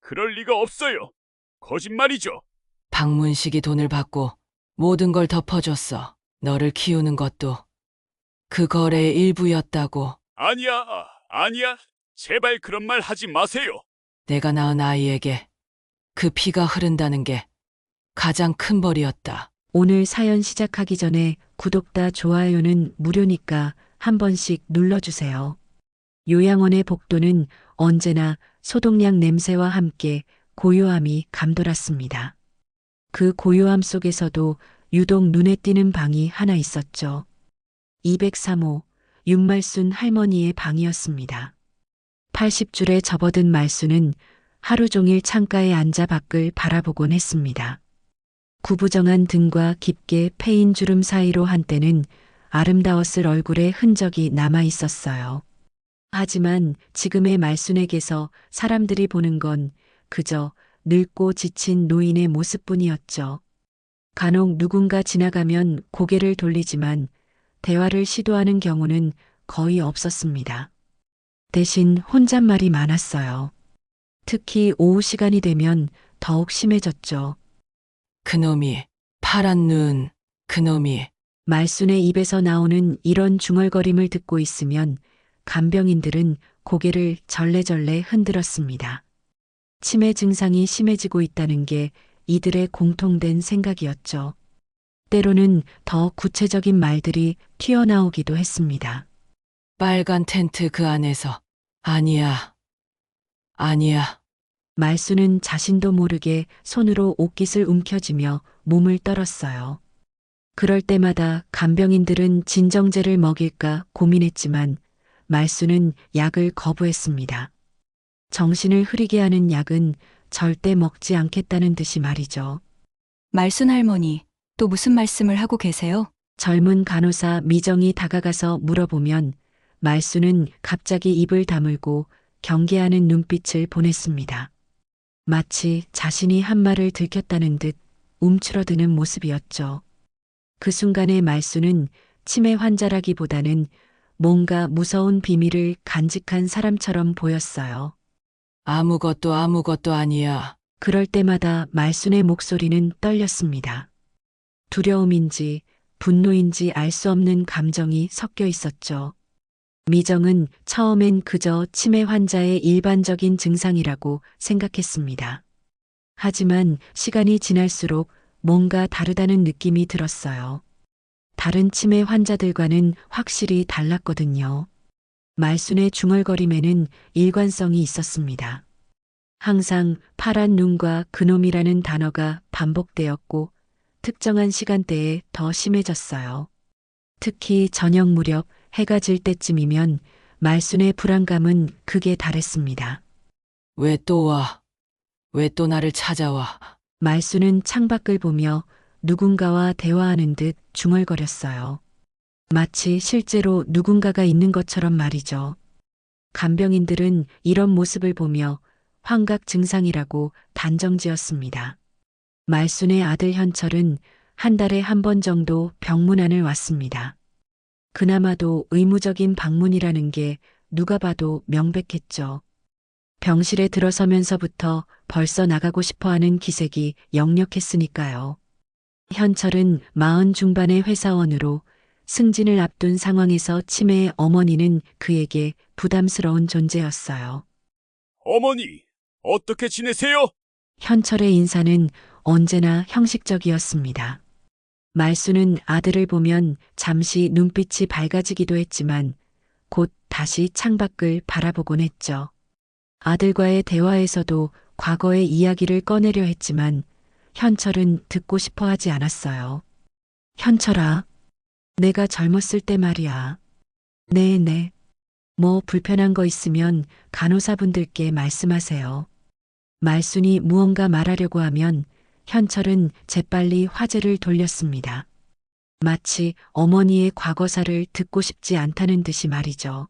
그럴 리가 없어요. 거짓말이죠. 박문식이 돈을 받고 모든 걸 덮어줬어. 너를 키우는 것도 그 거래의 일부였다고. 아니야, 아니야. 제발 그런 말 하지 마세요. 내가 낳은 아이에게 그 피가 흐른다는 게 가장 큰 벌이었다. 오늘 사연 시작하기 전에 구독과 좋아요는 무료니까 한 번씩 눌러주세요. 요양원의 복도는 언제나 소독약 냄새와 함께 고요함이 감돌았습니다. 그 고요함 속에서도 유독 눈에 띄는 방이 하나 있었죠. 203호 윤말순 할머니의 방이었습니다. 80줄에 접어든 말순은 하루 종일 창가에 앉아 밖을 바라보곤 했습니다. 구부정한 등과 깊게 패인 주름 사이로 한때는 아름다웠을 얼굴에 흔적이 남아 있었어요. 하지만 지금의 말순에게서 사람들이 보는 건 그저 늙고 지친 노인의 모습뿐이었죠. 간혹 누군가 지나가면 고개를 돌리지만 대화를 시도하는 경우는 거의 없었습니다. 대신 혼잣말이 많았어요. 특히 오후 시간이 되면 더욱 심해졌죠. 그놈이, 파란 눈, 그놈이. 말순의 입에서 나오는 이런 중얼거림을 듣고 있으면 간병인들은 고개를 절레절레 흔들었습니다. 치매 증상이 심해지고 있다는 게 이들의 공통된 생각이었죠. 때로는 더 구체적인 말들이 튀어나오기도 했습니다. 빨간 텐트 그 안에서. 아니야. 아니야. 말순은 자신도 모르게 손으로 옷깃을 움켜쥐며 몸을 떨었어요. 그럴 때마다 간병인들은 진정제를 먹일까 고민했지만 말순은 약을 거부했습니다. 정신을 흐리게 하는 약은 절대 먹지 않겠다는 듯이 말이죠. 말순 할머니, 또 무슨 말씀을 하고 계세요? 젊은 간호사 미정이 다가가서 물어보면 말순은 갑자기 입을 다물고 경계하는 눈빛을 보냈습니다. 마치 자신이 한 말을 들켰다는 듯 움츠러드는 모습이었죠. 그 순간의 말순은 치매 환자라기보다는 뭔가 무서운 비밀을 간직한 사람처럼 보였어요. 아무것도 아니야. 그럴 때마다 말순의 목소리는 떨렸습니다. 두려움인지 분노인지 알 수 없는 감정이 섞여 있었죠. 미정은 처음엔 그저 치매 환자의 일반적인 증상이라고 생각했습니다. 하지만 시간이 지날수록 뭔가 다르다는 느낌이 들었어요. 다른 치매 환자들과는 확실히 달랐거든요. 말순의 중얼거림에는 일관성이 있었습니다. 항상 파란 눈과 그놈이라는 단어가 반복되었고 특정한 시간대에 더 심해졌어요. 특히 저녁 무렵 해가 질 때쯤이면 말순의 불안감은 극에 달했습니다. 왜 또 와? 왜 또 나를 찾아와? 말순은 창밖을 보며 누군가와 대화하는 듯 중얼거렸어요. 마치 실제로 누군가가 있는 것처럼 말이죠. 간병인들은 이런 모습을 보며 환각 증상이라고 단정지었습니다. 말순의 아들 현철은 한 달에 한 번 정도 병문안을 왔습니다. 그나마도 의무적인 방문이라는 게 누가 봐도 명백했죠. 병실에 들어서면서부터 벌써 나가고 싶어하는 기색이 역력했으니까요. 현철은 40 중반의 회사원으로 승진을 앞둔 상황에서 치매의 어머니는 그에게 부담스러운 존재였어요. 어머니, 어떻게 지내세요? 현철의 인사는 언제나 형식적이었습니다. 말순은 아들을 보면 잠시 눈빛이 밝아지기도 했지만 곧 다시 창밖을 바라보곤 했죠. 아들과의 대화에서도 과거의 이야기를 꺼내려 했지만 현철은 듣고 싶어 하지 않았어요. 현철아, 내가 젊었을 때 말이야. 네. 뭐 불편한 거 있으면 간호사분들께 말씀하세요. 말순이 무언가 말하려고 하면 현철은 재빨리 화제를 돌렸습니다. 마치 어머니의 과거사를 듣고 싶지 않다는 듯이 말이죠.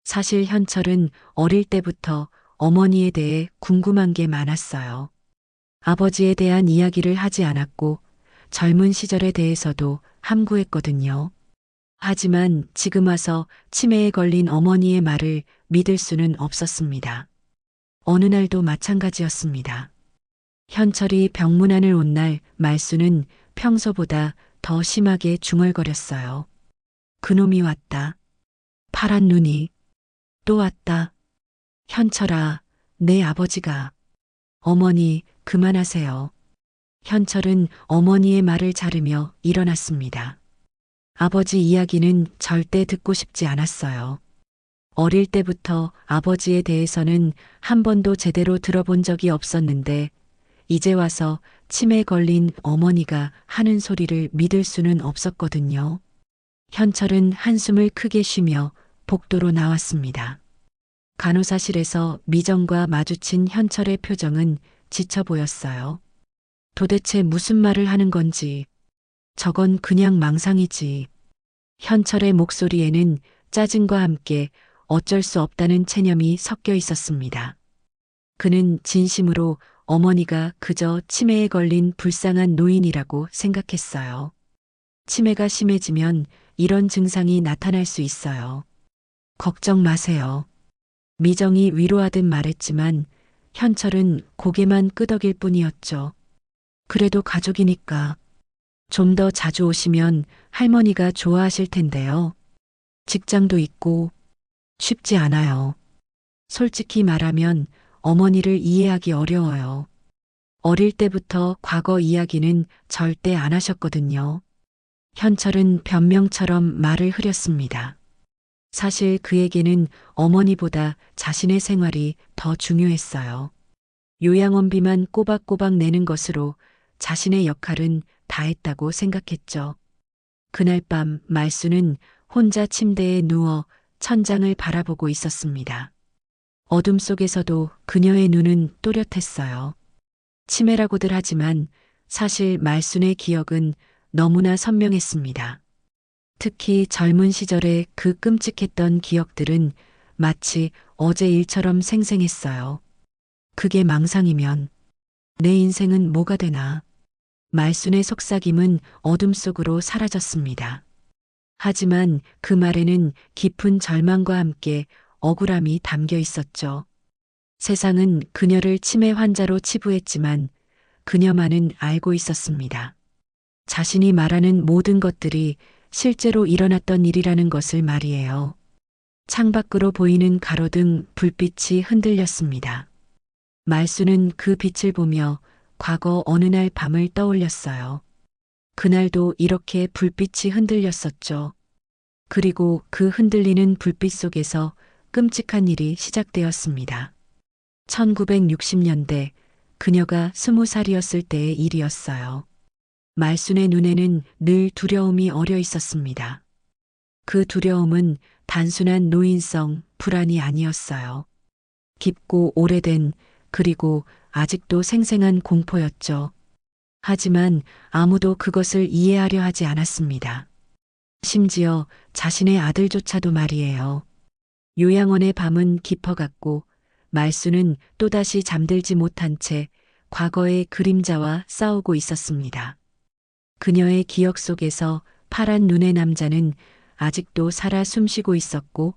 사실 현철은 어릴 때부터 어머니에 대해 궁금한 게 많았어요. 아버지에 대한 이야기를 하지 않았고 젊은 시절에 대해서도 함구했거든요. 하지만 지금 와서 치매에 걸린 어머니의 말을 믿을 수는 없었습니다. 어느 날도 마찬가지였습니다. 현철이 병문안을 온 날 말수는 평소보다 더 심하게 중얼거렸어요. 그놈이 왔다. 파란 눈이 또 왔다. 현철아, 내 아버지가. 어머니, 그만하세요. 현철은 어머니의 말을 자르며 일어났습니다. 아버지 이야기는 절대 듣고 싶지 않았어요. 어릴 때부터 아버지에 대해서는 한 번도 제대로 들어본 적이 없었는데 이제 와서 치매에 걸린 어머니가 하는 소리를 믿을 수는 없었거든요. 현철은 한숨을 크게 쉬며 복도로 나왔습니다. 간호사실에서 미정과 마주친 현철의 표정은 지쳐 보였어요. 도대체 무슨 말을 하는 건지, 저건 그냥 망상이지. 현철의 목소리에는 짜증과 함께 어쩔 수 없다는 체념이 섞여 있었습니다. 그는 진심으로 어머니가 그저 치매에 걸린 불쌍한 노인이라고 생각했어요. 치매가 심해지면 이런 증상이 나타날 수 있어요. 걱정 마세요. 미정이 위로하듯 말했지만 현철은 고개만 끄덕일 뿐이었죠. 그래도 가족이니까 좀 더 자주 오시면 할머니가 좋아하실 텐데요. 직장도 있고 쉽지 않아요. 솔직히 말하면 어머니를 이해하기 어려워요. 어릴 때부터 과거 이야기는 절대 안 하셨거든요. 현철은 변명처럼 말을 흐렸습니다. 사실 그에게는 어머니보다 자신의 생활이 더 중요했어요. 요양원비만 꼬박꼬박 내는 것으로 자신의 역할은 다했다고 생각했죠. 그날 밤 말수는 혼자 침대에 누워 천장을 바라보고 있었습니다. 어둠 속에서도 그녀의 눈은 또렷했어요. 치매라고들 하지만 사실 말순의 기억은 너무나 선명했습니다. 특히 젊은 시절의 그 끔찍했던 기억들은 마치 어제 일처럼 생생했어요. 그게 망상이면 내 인생은 뭐가 되나. 말순의 속삭임은 어둠 속으로 사라졌습니다. 하지만 그 말에는 깊은 절망과 함께 억울함이 담겨 있었죠. 세상은 그녀를 치매 환자로 치부했지만 그녀만은 알고 있었습니다. 자신이 말하는 모든 것들이 실제로 일어났던 일이라는 것을 말이에요. 창밖으로 보이는 가로등 불빛이 흔들렸습니다. 말수는 그 빛을 보며 과거 어느 날 밤을 떠올렸어요. 그날도 이렇게 불빛이 흔들렸었죠. 그리고 그 흔들리는 불빛 속에서 끔찍한 일이 시작되었습니다. 1960년대 그녀가 20살이었을 때의 일이었어요. 말순의 눈에는 늘 두려움이 어려 있었습니다. 그 두려움은 단순한 노인성 불안이 아니었어요. 깊고 오래된 그리고 아직도 생생한 공포였죠. 하지만 아무도 그것을 이해하려 하지 않았습니다. 심지어 자신의 아들조차도 말이에요. 요양원의 밤은 깊어갔고 말수는 또다시 잠들지 못한 채 과거의 그림자와 싸우고 있었습니다. 그녀의 기억 속에서 파란 눈의 남자는 아직도 살아 숨쉬고 있었고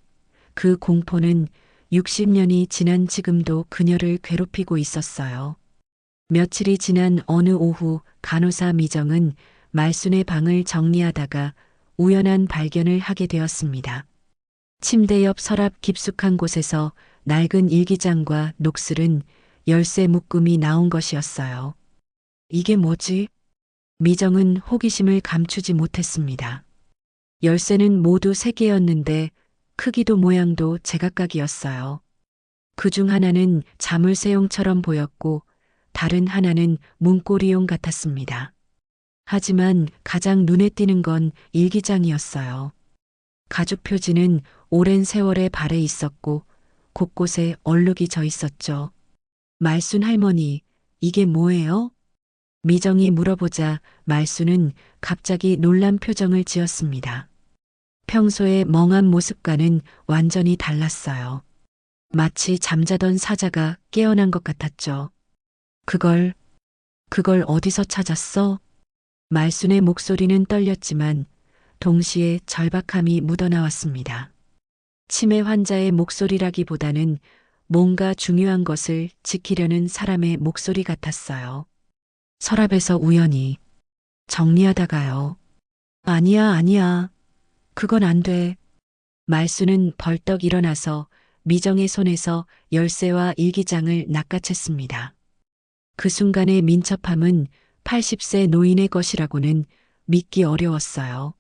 그 공포는 60년이 지난 지금도 그녀를 괴롭히고 있었어요. 며칠이 지난 어느 오후 간호사 미정은 말순의 방을 정리하다가 우연한 발견을 하게 되었습니다. 침대 옆 서랍 깊숙한 곳에서 낡은 일기장과 녹슬은 열쇠 묶음이 나온 것이었어요. 이게 뭐지? 미정은 호기심을 감추지 못했습니다. 열쇠는 모두 3개였는데 크기도 모양도 제각각이었어요. 그중 하나는 자물쇠용처럼 보였고 다른 하나는 문고리용 같았습니다. 하지만 가장 눈에 띄는 건 일기장이었어요. 가족 표지는 오랜 세월의 발에 있었고 곳곳에 얼룩이 져 있었죠. 말순 할머니, 이게 뭐예요? 미정이 물어보자 말순은 갑자기 놀란 표정을 지었습니다. 평소의 멍한 모습과는 완전히 달랐어요. 마치 잠자던 사자가 깨어난 것 같았죠. 그걸 어디서 찾았어? 말순의 목소리는 떨렸지만 동시에 절박함이 묻어나왔습니다. 치매 환자의 목소리라기보다는 뭔가 중요한 것을 지키려는 사람의 목소리 같았어요. 서랍에서 우연히 정리하다가요. 아니야, 아니야. 그건 안 돼. 말수는 벌떡 일어나서 미정의 손에서 열쇠와 일기장을 낚아챘습니다. 그 순간의 민첩함은 80세 노인의 것이라고는 믿기 어려웠어요.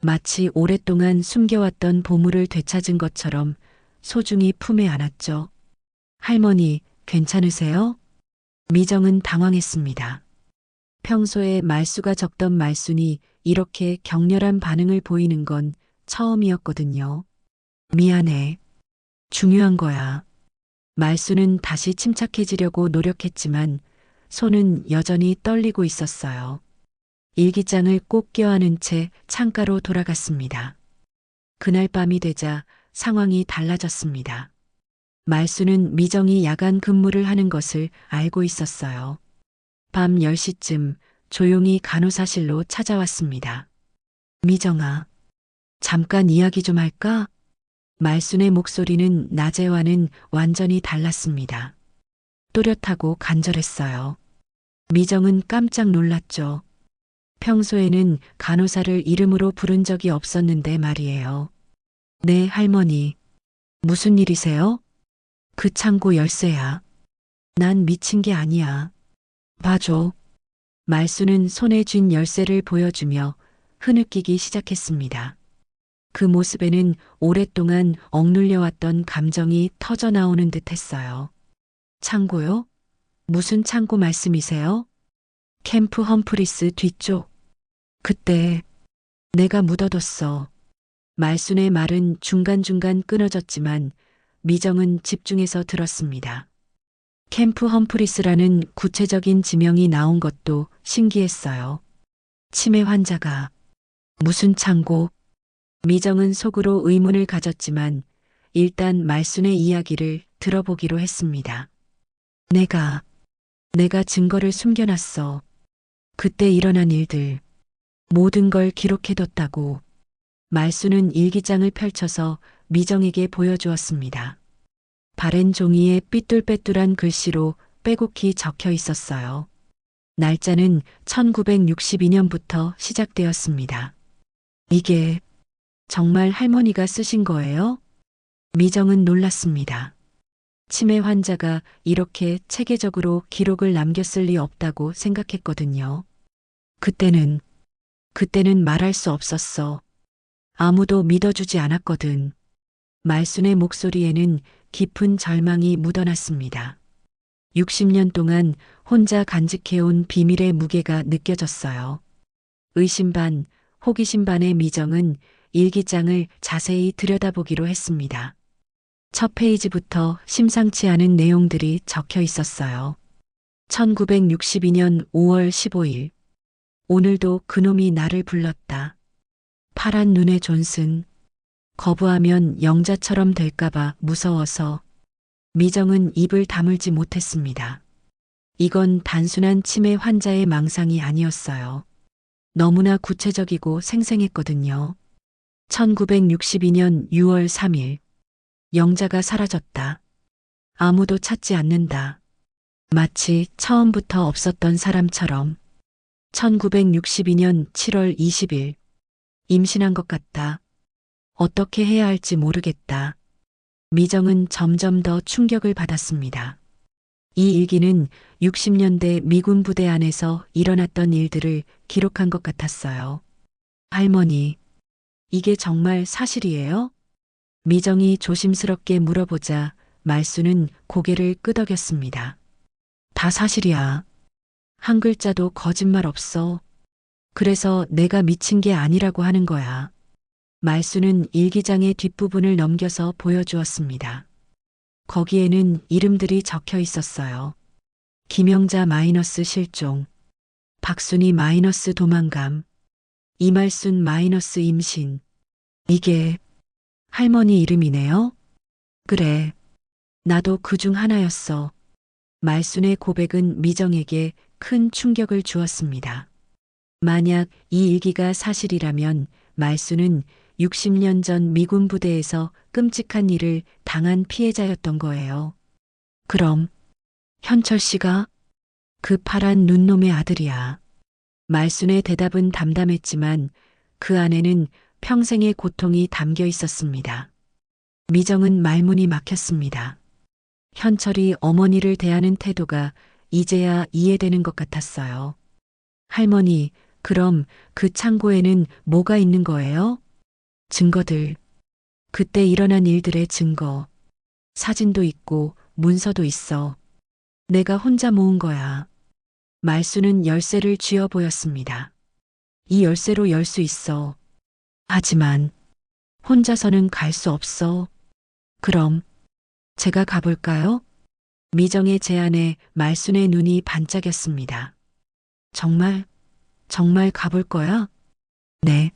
마치 오랫동안 숨겨왔던 보물을 되찾은 것처럼 소중히 품에 안았죠. 할머니, 괜찮으세요? 미정은 당황했습니다. 평소에 말수가 적던 말순이 이렇게 격렬한 반응을 보이는 건 처음이었거든요. 미안해. 중요한 거야. 말수는 다시 침착해지려고 노력했지만 손은 여전히 떨리고 있었어요. 일기장을 꼭 껴안은 채 창가로 돌아갔습니다. 그날 밤이 되자 상황이 달라졌습니다. 말수는 미정이 야간 근무를 하는 것을 알고 있었어요. 밤 10시쯤 조용히 간호사실로 찾아왔습니다. 미정아, 잠깐 이야기 좀 할까? 말순의 목소리는 낮에와는 완전히 달랐습니다. 또렷하고 간절했어요. 미정은 깜짝 놀랐죠. 평소에는 간호사를 이름으로 부른 적이 없었는데 말이에요. 네, 할머니. 무슨 일이세요? 그 창고 열쇠야. 난 미친 게 아니야. 봐줘. 말수는 손에 쥔 열쇠를 보여주며 흐느끼기 시작했습니다. 그 모습에는 오랫동안 억눌려왔던 감정이 터져나오는 듯 했어요. 창고요? 무슨 창고 말씀이세요? 캠프 험프리스 뒤쪽. 그때 내가 묻어뒀어. 말순의 말은 중간중간 끊어졌지만 미정은 집중해서 들었습니다. 캠프 험프리스라는 구체적인 지명이 나온 것도 신기했어요. 치매 환자가 무슨 창고? 미정은 속으로 의문을 가졌지만 일단 말순의 이야기를 들어보기로 했습니다. 내가 증거를 숨겨놨어. 그때 일어난 일들, 모든 걸 기록해뒀다고. 말순은 일기장을 펼쳐서 미정에게 보여주었습니다. 바랜 종이에 삐뚤빼뚤한 글씨로 빼곡히 적혀 있었어요. 날짜는 1962년부터 시작되었습니다. 이게 정말 할머니가 쓰신 거예요? 미정은 놀랐습니다. 치매 환자가 이렇게 체계적으로 기록을 남겼을 리 없다고 생각했거든요. 그때는 말할 수 없었어. 아무도 믿어주지 않았거든. 말순의 목소리에는 깊은 절망이 묻어났습니다. 60년 동안 혼자 간직해온 비밀의 무게가 느껴졌어요. 의심 반, 호기심 반의 미정은 일기장을 자세히 들여다보기로 했습니다. 첫 페이지부터 심상치 않은 내용들이 적혀 있었어요. 1962년 5월 15일. 오늘도 그놈이 나를 불렀다. 파란 눈의 존슨. 거부하면 영자처럼 될까봐 무서워서. 미정은 입을 다물지 못했습니다. 이건 단순한 치매 환자의 망상이 아니었어요. 너무나 구체적이고 생생했거든요. 1962년 6월 3일. 영자가 사라졌다. 아무도 찾지 않는다. 마치 처음부터 없었던 사람처럼. 1962년 7월 20일. 임신한 것 같다. 어떻게 해야 할지 모르겠다. 미정은 점점 더 충격을 받았습니다. 이 일기는 60년대 미군 부대 안에서 일어났던 일들을 기록한 것 같았어요. 할머니, 이게 정말 사실이에요? 미정이 조심스럽게 물어보자 말수는 고개를 끄덕였습니다. 다 사실이야. 한 글자도 거짓말 없어. 그래서 내가 미친 게 아니라고 하는 거야. 말수는 일기장의 뒷부분을 넘겨서 보여주었습니다. 거기에는 이름들이 적혀 있었어요. 김영자 마이너스 실종, 박순희 마이너스 도망감, 이말순 마이너스 임신. 이게 할머니 이름이네요? 그래. 나도 그중 하나였어. 말순의 고백은 미정에게 큰 충격을 주었습니다. 만약 이 일기가 사실이라면 말순은 60년 전 미군 부대에서 끔찍한 일을 당한 피해자였던 거예요. 그럼 현철 씨가 그 파란 눈놈의 아들이야. 말순의 대답은 담담했지만 그 안에는 평생의 고통이 담겨 있었습니다. 미정은 말문이 막혔습니다. 현철이 어머니를 대하는 태도가 이제야 이해되는 것 같았어요. 할머니, 그럼 그 창고에는 뭐가 있는 거예요? 증거들. 그때 일어난 일들의 증거. 사진도 있고 문서도 있어. 내가 혼자 모은 거야. 말수는 열쇠를 쥐어 보였습니다. 이 열쇠로 열 수 있어. 하지만 혼자서는 갈 수 없어. 그럼 제가 가볼까요? 미정의 제안에 말순의 눈이 반짝였습니다. 정말 가볼 거야? 네.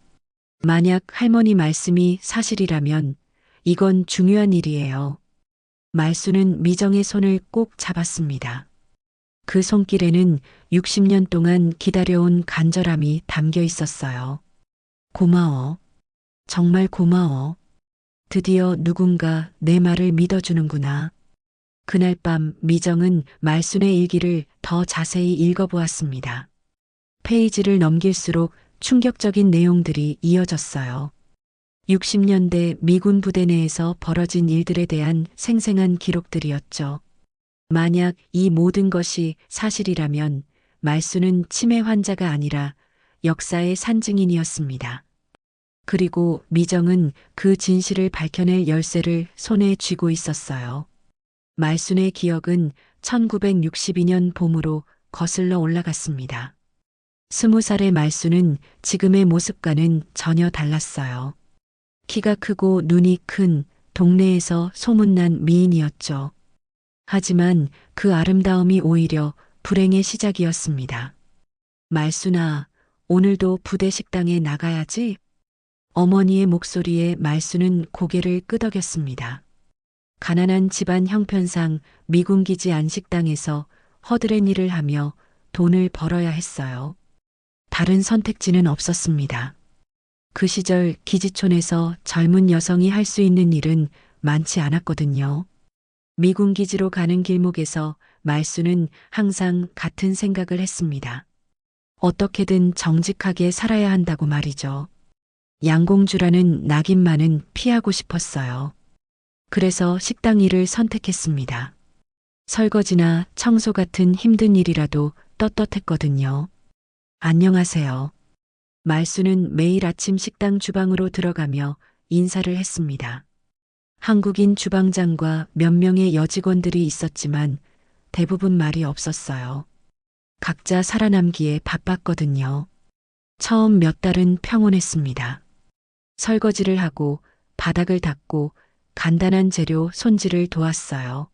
만약 할머니 말씀이 사실이라면 이건 중요한 일이에요. 말순은 미정의 손을 꼭 잡았습니다. 그 손길에는 60년 동안 기다려온 간절함이 담겨 있었어요. 고마워. 정말 고마워. 드디어 누군가 내 말을 믿어주는구나. 그날 밤 미정은 말순의 일기를 더 자세히 읽어보았습니다. 페이지를 넘길수록 충격적인 내용들이 이어졌어요. 60년대 미군 부대 내에서 벌어진 일들에 대한 생생한 기록들이었죠. 만약 이 모든 것이 사실이라면 말순은 치매 환자가 아니라 역사의 산증인이었습니다. 그리고 미정은 그 진실을 밝혀낼 열쇠를 손에 쥐고 있었어요. 말순의 기억은 1962년 봄으로 거슬러 올라갔습니다. 20살의 말순은 지금의 모습과는 전혀 달랐어요. 키가 크고 눈이 큰 동네에서 소문난 미인이었죠. 하지만 그 아름다움이 오히려 불행의 시작이었습니다. 말순아, 오늘도 부대 식당에 나가야지? 어머니의 목소리에 말순은 고개를 끄덕였습니다. 가난한 집안 형편상 미군기지 안식당에서 허드렛 일을 하며 돈을 벌어야 했어요. 다른 선택지는 없었습니다. 그 시절 기지촌에서 젊은 여성이 할 수 있는 일은 많지 않았거든요. 미군기지로 가는 길목에서 말순은 항상 같은 생각을 했습니다. 어떻게든 정직하게 살아야 한다고 말이죠. 양공주라는 낙인만은 피하고 싶었어요. 그래서 식당 일을 선택했습니다. 설거지나 청소 같은 힘든 일이라도 떳떳했거든요. 안녕하세요. 말순은 매일 아침 식당 주방으로 들어가며 인사를 했습니다. 한국인 주방장과 몇 명의 여직원들이 있었지만 대부분 말이 없었어요. 각자 살아남기에 바빴거든요. 처음 몇 달은 평온했습니다. 설거지를 하고 바닥을 닦고 간단한 재료 손질을 도왔어요.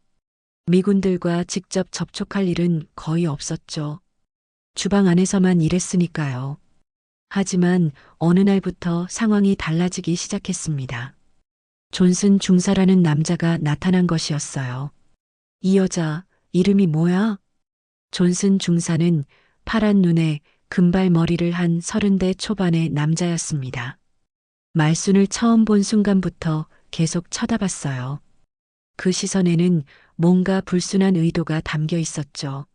미군들과 직접 접촉할 일은 거의 없었죠. 주방 안에서만 일했으니까요. 하지만 어느 날부터 상황이 달라지기 시작했습니다. 존슨 중사라는 남자가 나타난 것이었어요. 이 여자 이름이 뭐야? 존슨 중사는 파란 눈에 금발 머리를 한 30대 초반의 남자였습니다. 말순을 처음 본 순간부터 계속 쳐다봤어요. 그 시선에는 뭔가 불순한 의도가 담겨 있었죠.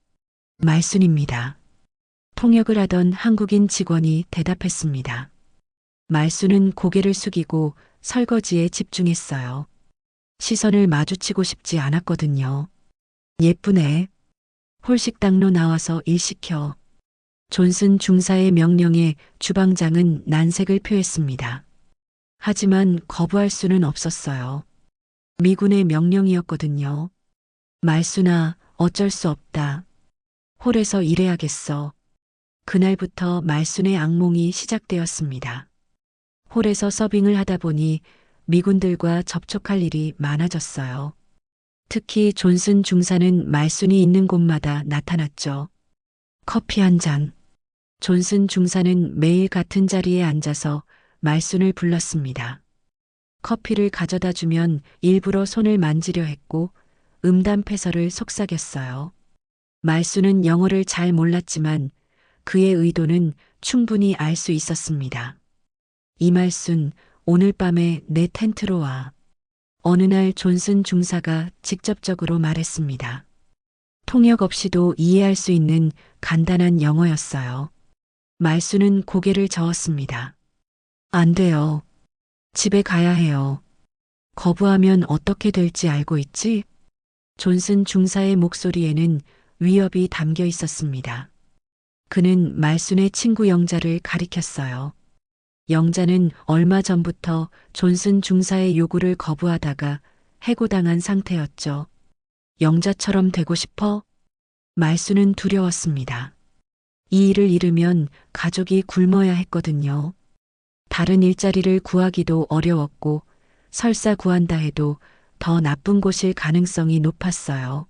말순입니다. 통역을 하던 한국인 직원이 대답했습니다. 말순은 고개를 숙이고 설거지에 집중했어요. 시선을 마주치고 싶지 않았거든요. 예쁘네. 홀식당로 나와서 일 시켜. 존슨 중사의 명령에 주방장은 난색을 표했습니다. 하지만 거부할 수는 없었어요. 미군의 명령이었거든요. 말순아, 어쩔 수 없다. 홀에서 일해야겠어. 그날부터 말순의 악몽이 시작되었습니다. 홀에서 서빙을 하다 보니 미군들과 접촉할 일이 많아졌어요. 특히 존슨 중사는 말순이 있는 곳마다 나타났죠. 커피 한 잔. 존슨 중사는 매일 같은 자리에 앉아서 말순을 불렀습니다. 커피를 가져다 주면 일부러 손을 만지려 했고 음담패설을 속삭였어요. 말순은 영어를 잘 몰랐지만 그의 의도는 충분히 알 수 있었습니다. 이말순, 오늘 밤에 내 텐트로 와. 어느 날 존슨 중사가 직접적으로 말했습니다. 통역 없이도 이해할 수 있는 간단한 영어였어요. 말수는 고개를 저었습니다. 안 돼요. 집에 가야 해요. 거부하면 어떻게 될지 알고 있지? 존슨 중사의 목소리에는 위협이 담겨 있었습니다. 그는 말순의 친구 영자를 가리켰어요. 영자는 얼마 전부터 존슨 중사의 요구를 거부하다가 해고당한 상태였죠. 영자처럼 되고 싶어? 말수는 두려웠습니다. 이 일을 잃으면 가족이 굶어야 했거든요. 다른 일자리를 구하기도 어려웠고 설사 구한다 해도 더 나쁜 곳일 가능성이 높았어요.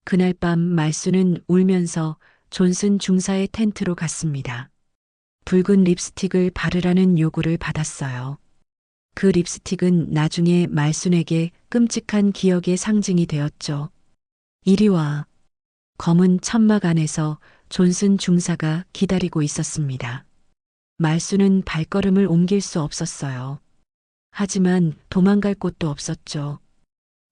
그날 밤 말수는 울면서 존슨 중사의 텐트로 갔습니다. 붉은 립스틱을 바르라는 요구를 받았어요. 그 립스틱은 나중에 말순에게 끔찍한 기억의 상징이 되었죠. 이리 와. 검은 천막 안에서 존슨 중사가 기다리고 있었습니다. 말순은 발걸음을 옮길 수 없었어요. 하지만 도망갈 곳도 없었죠.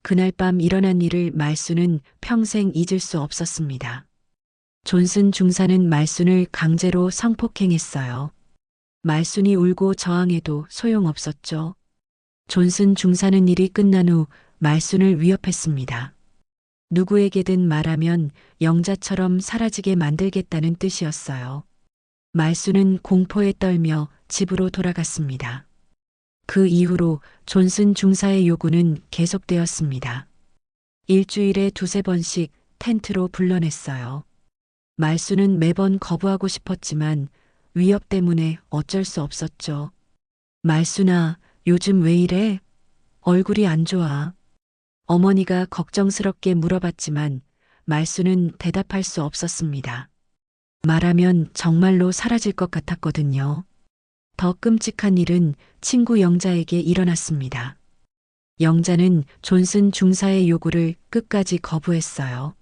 그날 밤 일어난 일을 말순은 평생 잊을 수 없었습니다. 존슨 중사는 말순을 강제로 성폭행했어요. 말순이 울고 저항해도 소용없었죠. 존슨 중사는 일이 끝난 후 말순을 위협했습니다. 누구에게든 말하면 영자처럼 사라지게 만들겠다는 뜻이었어요. 말순은 공포에 떨며 집으로 돌아갔습니다. 그 이후로 존슨 중사의 요구는 계속되었습니다. 일주일에 두세 번씩 텐트로 불러냈어요. 말수는 매번 거부하고 싶었지만 위협 때문에 어쩔 수 없었죠. 말수나 요즘 왜 이래? 얼굴이 안 좋아. 어머니가 걱정스럽게 물어봤지만 말수는 대답할 수 없었습니다. 말하면 정말로 사라질 것 같았거든요. 더 끔찍한 일은 친구 영자에게 일어났습니다. 영자는 존슨 중사의 요구를 끝까지 거부했어요.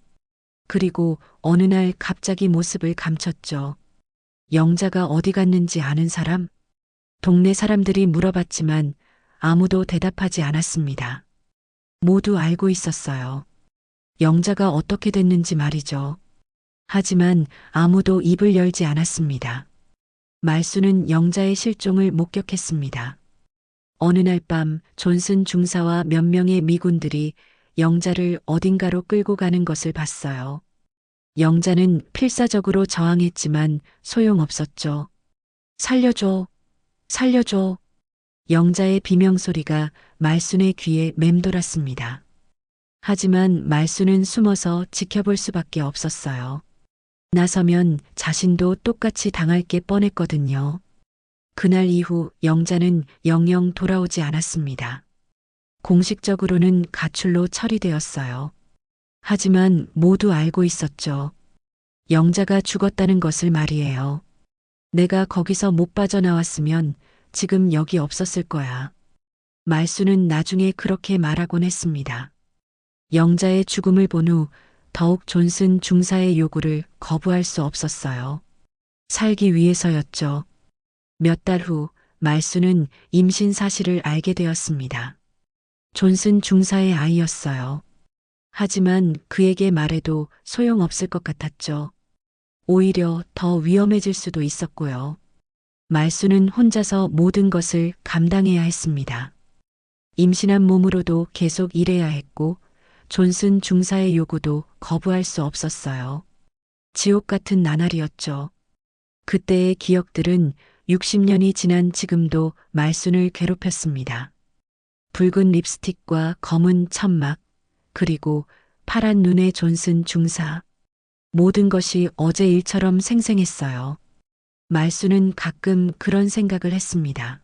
그리고 어느 날 갑자기 모습을 감췄죠. 영자가 어디 갔는지 아는 사람? 동네 사람들이 물어봤지만 아무도 대답하지 않았습니다. 모두 알고 있었어요. 영자가 어떻게 됐는지 말이죠. 하지만 아무도 입을 열지 않았습니다. 말수는 영자의 실종을 목격했습니다. 어느 날 밤 존슨 중사와 몇 명의 미군들이 영자를 어딘가로 끌고 가는 것을 봤어요. 영자는 필사적으로 저항했지만 소용없었죠. 살려줘, 살려줘. 영자의 비명소리가 말순의 귀에 맴돌았습니다. 하지만 말순은 숨어서 지켜볼 수밖에 없었어요. 나서면 자신도 똑같이 당할 게 뻔했거든요. 그날 이후 영자는 영영 돌아오지 않았습니다. 공식적으로는 가출로 처리되었어요. 하지만 모두 알고 있었죠. 영자가 죽었다는 것을 말이에요. 내가 거기서 못 빠져나왔으면 지금 여기 없었을 거야. 말수는 나중에 그렇게 말하곤 했습니다. 영자의 죽음을 본 후 더욱 존슨 중사의 요구를 거부할 수 없었어요. 살기 위해서였죠. 몇 달 후 말수는 임신 사실을 알게 되었습니다. 존슨 중사의 아이였어요. 하지만 그에게 말해도 소용없을 것 같았죠. 오히려 더 위험해질 수도 있었고요. 말수는 혼자서 모든 것을 감당해야 했습니다. 임신한 몸으로도 계속 일해야 했고 존슨 중사의 요구도 거부할 수 없었어요. 지옥 같은 나날이었죠. 그때의 기억들은 60년이 지난 지금도 말순을 괴롭혔습니다. 붉은 립스틱과 검은 천막, 그리고 파란 눈의 존슨 중사. 모든 것이 어제 일처럼 생생했어요. 말순은 가끔 그런 생각을 했습니다.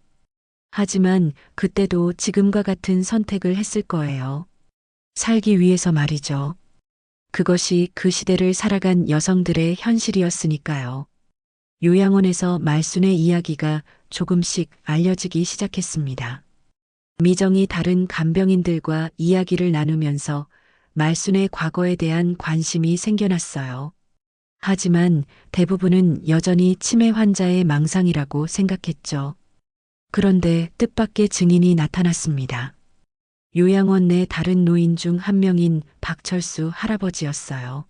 하지만 그때도 지금과 같은 선택을 했을 거예요. 살기 위해서 말이죠. 그것이 그 시대를 살아간 여성들의 현실이었으니까요. 요양원에서 말순의 이야기가 조금씩 알려지기 시작했습니다. 미정이 다른 간병인들과 이야기를 나누면서 말순의 과거에 대한 관심이 생겨났어요. 하지만 대부분은 여전히 치매 환자의 망상이라고 생각했죠. 그런데 뜻밖의 증인이 나타났습니다. 요양원 내 다른 노인 중 한 명인 박철수 할아버지였어요.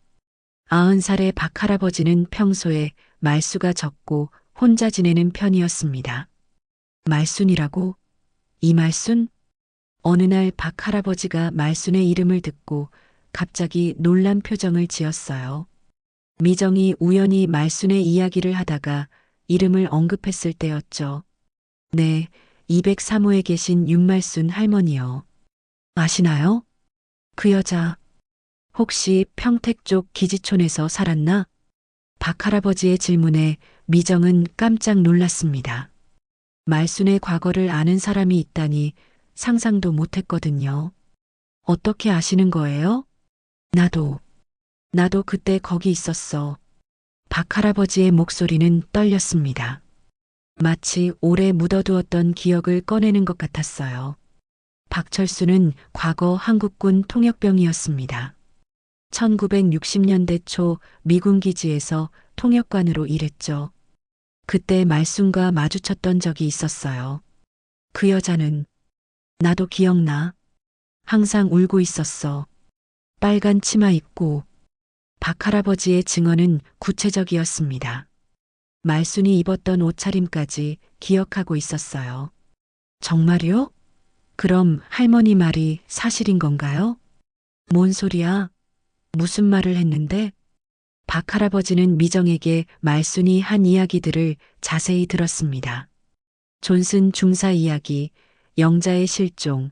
90살의 박 할아버지는 평소에 말수가 적고 혼자 지내는 편이었습니다. 말순이라고? 이말순? 어느 날 박 할아버지가 말순의 이름을 듣고 갑자기 놀란 표정을 지었어요. 미정이 우연히 말순의 이야기를 하다가 이름을 언급했을 때였죠. 네, 203호에 계신 윤말순 할머니요. 아시나요? 그 여자, 혹시 평택 쪽 기지촌에서 살았나? 박 할아버지의 질문에 미정은 깜짝 놀랐습니다. 말순의 과거를 아는 사람이 있다니 상상도 못했거든요. 어떻게 아시는 거예요? 나도 그때 거기 있었어. 박 할아버지의 목소리는 떨렸습니다. 마치 오래 묻어두었던 기억을 꺼내는 것 같았어요. 박철수는 과거 한국군 통역병이었습니다. 1960년대 초 미군 기지에서 통역관으로 일했죠. 그때 말순과 마주쳤던 적이 있었어요. 그 여자는 나도 기억나. 항상 울고 있었어. 빨간 치마 입고. 박 할아버지의 증언은 구체적이었습니다. 말순이 입었던 옷차림까지 기억하고 있었어요. 정말요? 그럼 할머니 말이 사실인 건가요? 뭔 소리야? 무슨 말을 했는데? 박 할아버지는 미정에게 말순이 한 이야기들을 자세히 들었습니다. 존슨 중사 이야기, 영자의 실종,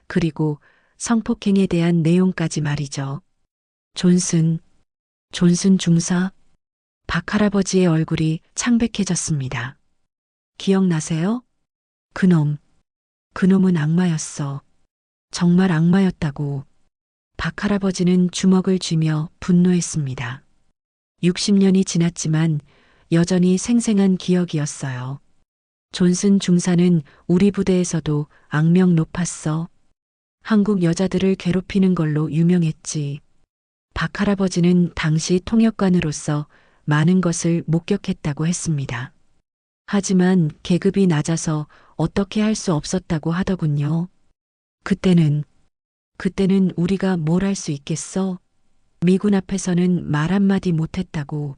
그리고 성폭행에 대한 내용까지 말이죠. 존슨 중사? 박 할아버지의 얼굴이 창백해졌습니다. 기억나세요? 그놈은 악마였어. 정말 악마였다고. 박 할아버지는 주먹을 쥐며 분노했습니다. 60년이 지났지만 여전히 생생한 기억이었어요. 존슨 중사는 우리 부대에서도 악명 높았어. 한국 여자들을 괴롭히는 걸로 유명했지. 박 할아버지는 당시 통역관으로서 많은 것을 목격했다고 했습니다. 하지만 계급이 낮아서 어떻게 할 수 없었다고 하더군요. 그때는 우리가 뭘 할 수 있겠어? 미군 앞에서는 말 한마디 못했다고.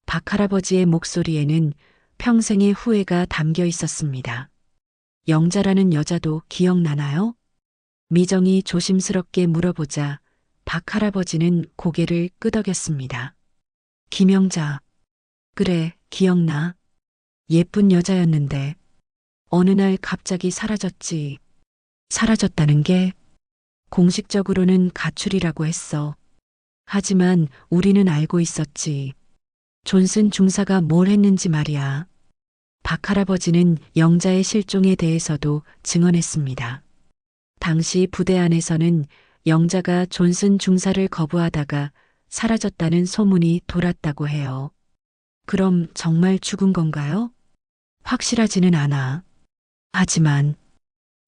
박 할아버지의 목소리에는 평생의 후회가 담겨 있었습니다. 영자라는 여자도 기억나나요? 미정이 조심스럽게 물어보자 박 할아버지는 고개를 끄덕였습니다. 김영자. 그래, 기억나. 예쁜 여자였는데 어느 날 갑자기 사라졌지. 사라졌다는 게 공식적으로는 가출이라고 했어. 하지만 우리는 알고 있었지. 존슨 중사가 뭘 했는지 말이야. 박 할아버지는 영자의 실종에 대해서도 증언했습니다. 당시 부대 안에서는 영자가 존슨 중사를 거부하다가 사라졌다는 소문이 돌았다고 해요. 그럼 정말 죽은 건가요? 확실하지는 않아. 하지만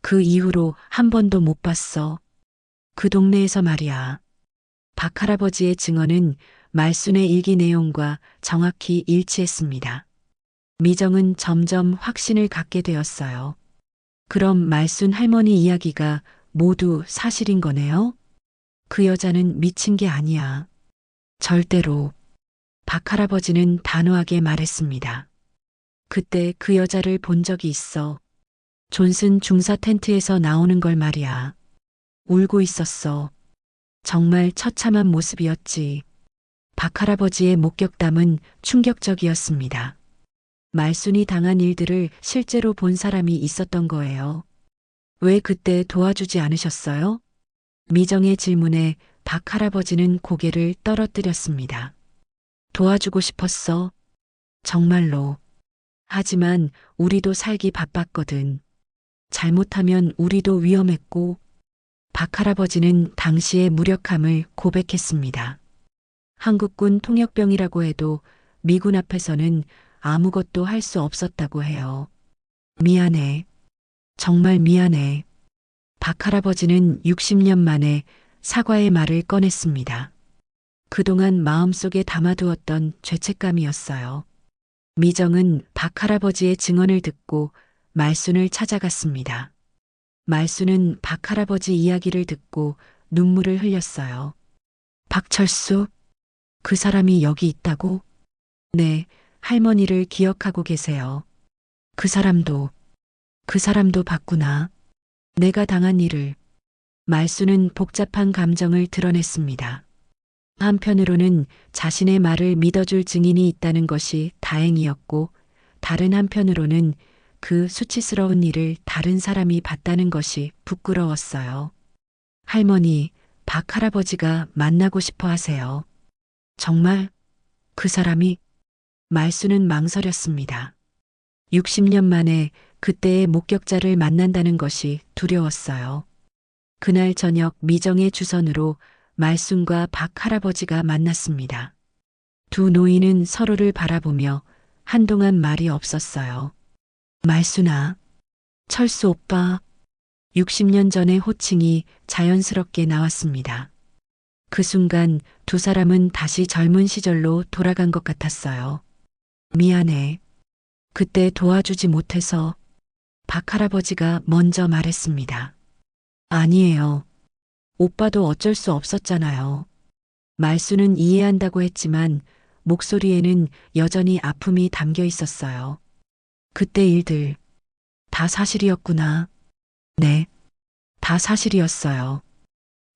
그 이후로 한 번도 못 봤어. 그 동네에서 말이야. 박 할아버지의 증언은 말순의 일기 내용과 정확히 일치했습니다. 미정은 점점 확신을 갖게 되었어요. 그럼 말순 할머니 이야기가 모두 사실인 거네요? 그 여자는 미친 게 아니야. 절대로. 박 할아버지는 단호하게 말했습니다. 그때 그 여자를 본 적이 있어. 존슨 중사 텐트에서 나오는 걸 말이야. 울고 있었어. 정말 처참한 모습이었지. 박 할아버지의 목격담은 충격적이었습니다. 말순이 당한 일들을 실제로 본 사람이 있었던 거예요. 왜 그때 도와주지 않으셨어요? 미정의 질문에 박 할아버지는 고개를 떨어뜨렸습니다. 도와주고 싶었어. 정말로. 하지만 우리도 살기 바빴거든. 잘못하면 우리도 위험했고. 박 할아버지는 당시의 무력함을 고백했습니다. 한국군 통역병이라고 해도 미군 앞에서는 아무것도 할 수 없었다고 해요. 미안해. 정말 미안해. 박 할아버지는 60년 만에 사과의 말을 꺼냈습니다. 그동안 마음속에 담아두었던 죄책감이었어요. 미정은 박 할아버지의 증언을 듣고 말순을 찾아갔습니다. 말수는 박할아버지 이야기를 듣고 눈물을 흘렸어요. 박철수? 그 사람이 여기 있다고? 네, 할머니를 기억하고 계세요. 그 사람도 봤구나. 내가 당한 일을. 말수는 복잡한 감정을 드러냈습니다. 한편으로는 자신의 말을 믿어줄 증인이 있다는 것이 다행이었고, 다른 한편으로는 그 수치스러운 일을 다른 사람이 봤다는 것이 부끄러웠어요. 할머니, 박 할아버지가 만나고 싶어 하세요. 정말? 그 사람이? 말수는 망설였습니다. 60년 만에 그때의 목격자를 만난다는 것이 두려웠어요. 그날 저녁 미정의 주선으로 말순과 박 할아버지가 만났습니다. 두 노인은 서로를 바라보며 한동안 말이 없었어요. 말순아, 철수 오빠. 60년 전의 호칭이 자연스럽게 나왔습니다. 그 순간 두 사람은 다시 젊은 시절로 돌아간 것 같았어요. 미안해. 그때 도와주지 못해서. 박 할아버지가 먼저 말했습니다. 아니에요. 오빠도 어쩔 수 없었잖아요. 말수는 이해한다고 했지만 목소리에는 여전히 아픔이 담겨 있었어요. 그때 일들 다 사실이었구나. 네, 다 사실이었어요.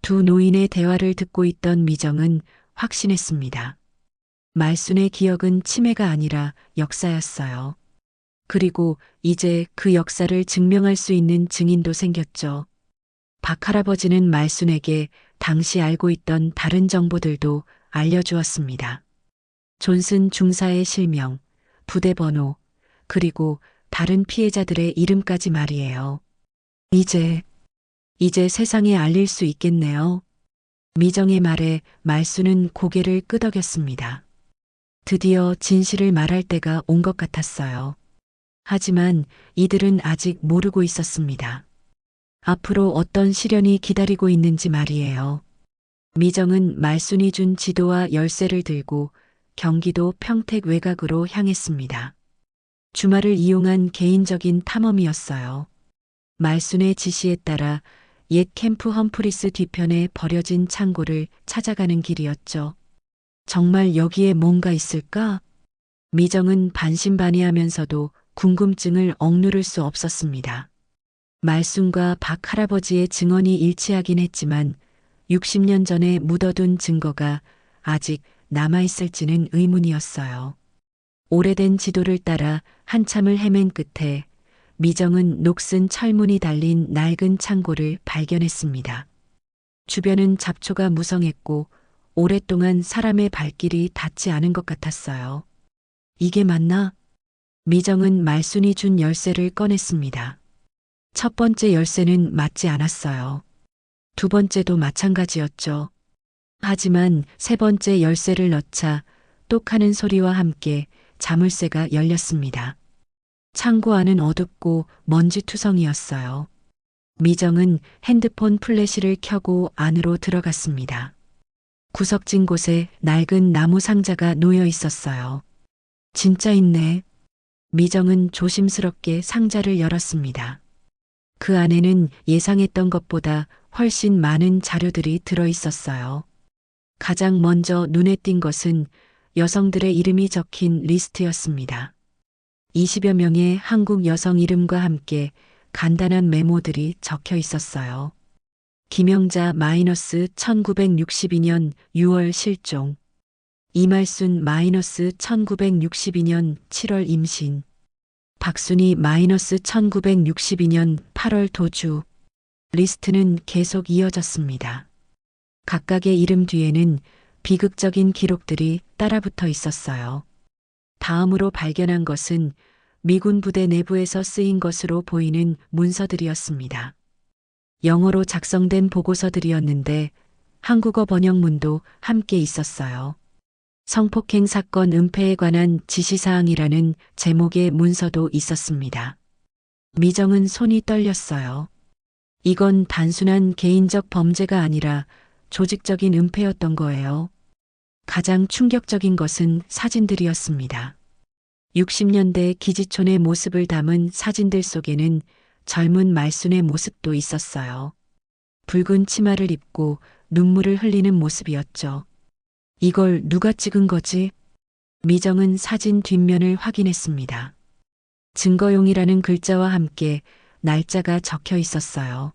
두 노인의 대화를 듣고 있던 미정은 확신했습니다. 말순의 기억은 치매가 아니라 역사였어요. 그리고 이제 그 역사를 증명할 수 있는 증인도 생겼죠. 박 할아버지는 말순에게 당시 알고 있던 다른 정보들도 알려주었습니다. 존슨 중사의 실명, 부대 번호, 그리고 다른 피해자들의 이름까지 말이에요. 이제 세상에 알릴 수 있겠네요. 미정의 말에 말순은 고개를 끄덕였습니다. 드디어 진실을 말할 때가 온 것 같았어요. 하지만 이들은 아직 모르고 있었습니다. 앞으로 어떤 시련이 기다리고 있는지 말이에요. 미정은 말순이 준 지도와 열쇠를 들고 경기도 평택 외곽으로 향했습니다. 주말을 이용한 개인적인 탐험이었어요. 말순의 지시에 따라 옛 캠프 험프리스 뒤편에 버려진 창고를 찾아가는 길이었죠. 정말 여기에 뭔가 있을까? 미정은 반신반의하면서도 궁금증을 억누를 수 없었습니다. 말순과 박 할아버지의 증언이 일치하긴 했지만 60년 전에 묻어둔 증거가 아직 남아있을지는 의문이었어요. 오래된 지도를 따라 한참을 헤맨 끝에 미정은 녹슨 철문이 달린 낡은 창고를 발견했습니다. 주변은 잡초가 무성했고 오랫동안 사람의 발길이 닿지 않은 것 같았어요. 이게 맞나? 미정은 말순이 준 열쇠를 꺼냈습니다. 첫 번째 열쇠는 맞지 않았어요. 두 번째도 마찬가지였죠. 하지만 세 번째 열쇠를 넣자 똑하는 소리와 함께 자물쇠가 열렸습니다. 창고 안은 어둡고 먼지투성이었어요. 미정은 핸드폰 플래시를 켜고 안으로 들어갔습니다. 구석진 곳에 낡은 나무 상자가 놓여 있었어요. 진짜 있네. 미정은 조심스럽게 상자를 열었습니다. 그 안에는 예상했던 것보다 훨씬 많은 자료들이 들어 있었어요. 가장 먼저 눈에 띈 것은 여성들의 이름이 적힌 리스트였습니다. 20여 명의 한국 여성 이름과 함께 간단한 메모들이 적혀 있었어요. 김영자 마이너스 1962년 6월 실종. 이말순 마이너스 1962년 7월 임신. 박순희 마이너스 1962년 8월 도주. 리스트는 계속 이어졌습니다. 각각의 이름 뒤에는 비극적인 기록들이 따라붙어 있었어요. 다음으로 발견한 것은 미군 부대 내부에서 쓰인 것으로 보이는 문서들이었습니다. 영어로 작성된 보고서들이었는데 한국어 번역문도 함께 있었어요. 성폭행 사건 은폐에 관한 지시사항이라는 제목의 문서도 있었습니다. 미정은 손이 떨렸어요. 이건 단순한 개인적 범죄가 아니라 조직적인 은폐였던 거예요. 가장 충격적인 것은 사진들이었습니다. 60년대 기지촌의 모습을 담은 사진들 속에는 젊은 말순의 모습도 있었어요. 붉은 치마를 입고 눈물을 흘리는 모습이었죠. 이걸 누가 찍은 거지? 미정은 사진 뒷면을 확인했습니다. 증거용이라는 글자와 함께 날짜가 적혀 있었어요.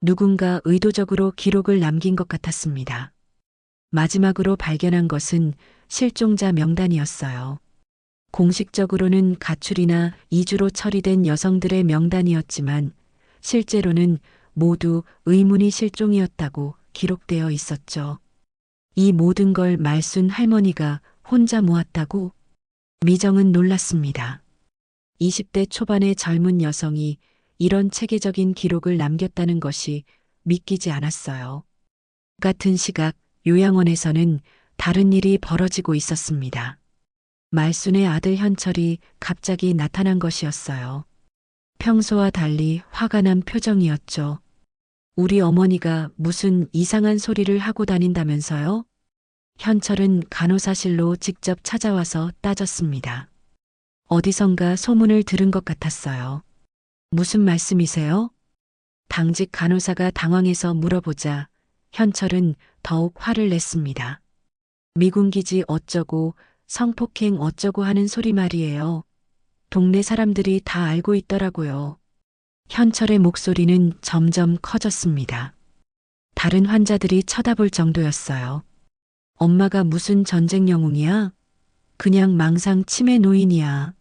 누군가 의도적으로 기록을 남긴 것 같았습니다. 마지막으로 발견한 것은 실종자 명단이었어요. 공식적으로는 가출이나 이주로 처리된 여성들의 명단이었지만 실제로는 모두 의문의 실종이었다고 기록되어 있었죠. 이 모든 걸 말순 할머니가 혼자 모았다고? 미정은 놀랐습니다. 20대 초반의 젊은 여성이 이런 체계적인 기록을 남겼다는 것이 믿기지 않았어요. 같은 시각 요양원에서는 다른 일이 벌어지고 있었습니다. 말순의 아들 현철이 갑자기 나타난 것이었어요. 평소와 달리 화가 난 표정이었죠. 우리 어머니가 무슨 이상한 소리를 하고 다닌다면서요? 현철은 간호사실로 직접 찾아와서 따졌습니다. 어디선가 소문을 들은 것 같았어요. 무슨 말씀이세요? 당직 간호사가 당황해서 물어보자 현철은 더욱 화를 냈습니다. 미군기지 어쩌고 성폭행 어쩌고 하는 소리 말이에요. 동네 사람들이 다 알고 있더라고요. 현철의 목소리는 점점 커졌습니다. 다른 환자들이 쳐다볼 정도였어요. 엄마가 무슨 전쟁 영웅이야? 그냥 망상 치매 노인이야.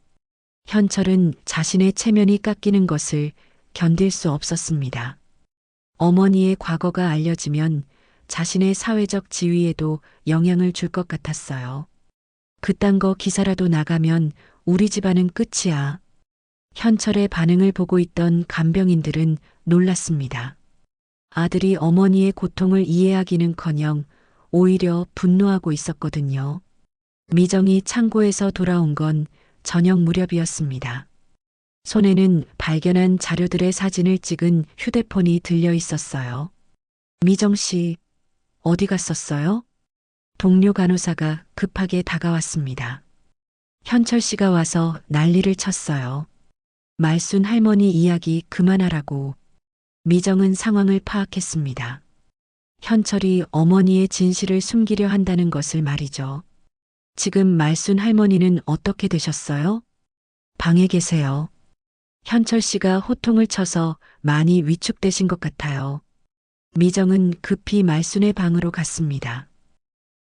현철은 자신의 체면이 깎이는 것을 견딜 수 없었습니다. 어머니의 과거가 알려지면 자신의 사회적 지위에도 영향을 줄 것 같았어요. 그딴 거 기사라도 나가면 우리 집안은 끝이야. 현철의 반응을 보고 있던 간병인들은 놀랐습니다. 아들이 어머니의 고통을 이해하기는커녕 오히려 분노하고 있었거든요. 미정이 창고에서 돌아온 건 저녁 무렵이었습니다. 손에는 발견한 자료들의 사진을 찍은 휴대폰이 들려 있었어요. 미정 씨, 어디 갔었어요? 동료 간호사가 급하게 다가왔습니다. 현철 씨가 와서 난리를 쳤어요. 말순 할머니 이야기 그만하라고. 미정은 상황을 파악했습니다. 현철이 어머니의 진실을 숨기려 한다는 것을 말이죠. 지금 말순 할머니는 어떻게 되셨어요? 방에 계세요. 현철 씨가 호통을 쳐서 많이 위축되신 것 같아요. 미정은 급히 말순의 방으로 갔습니다.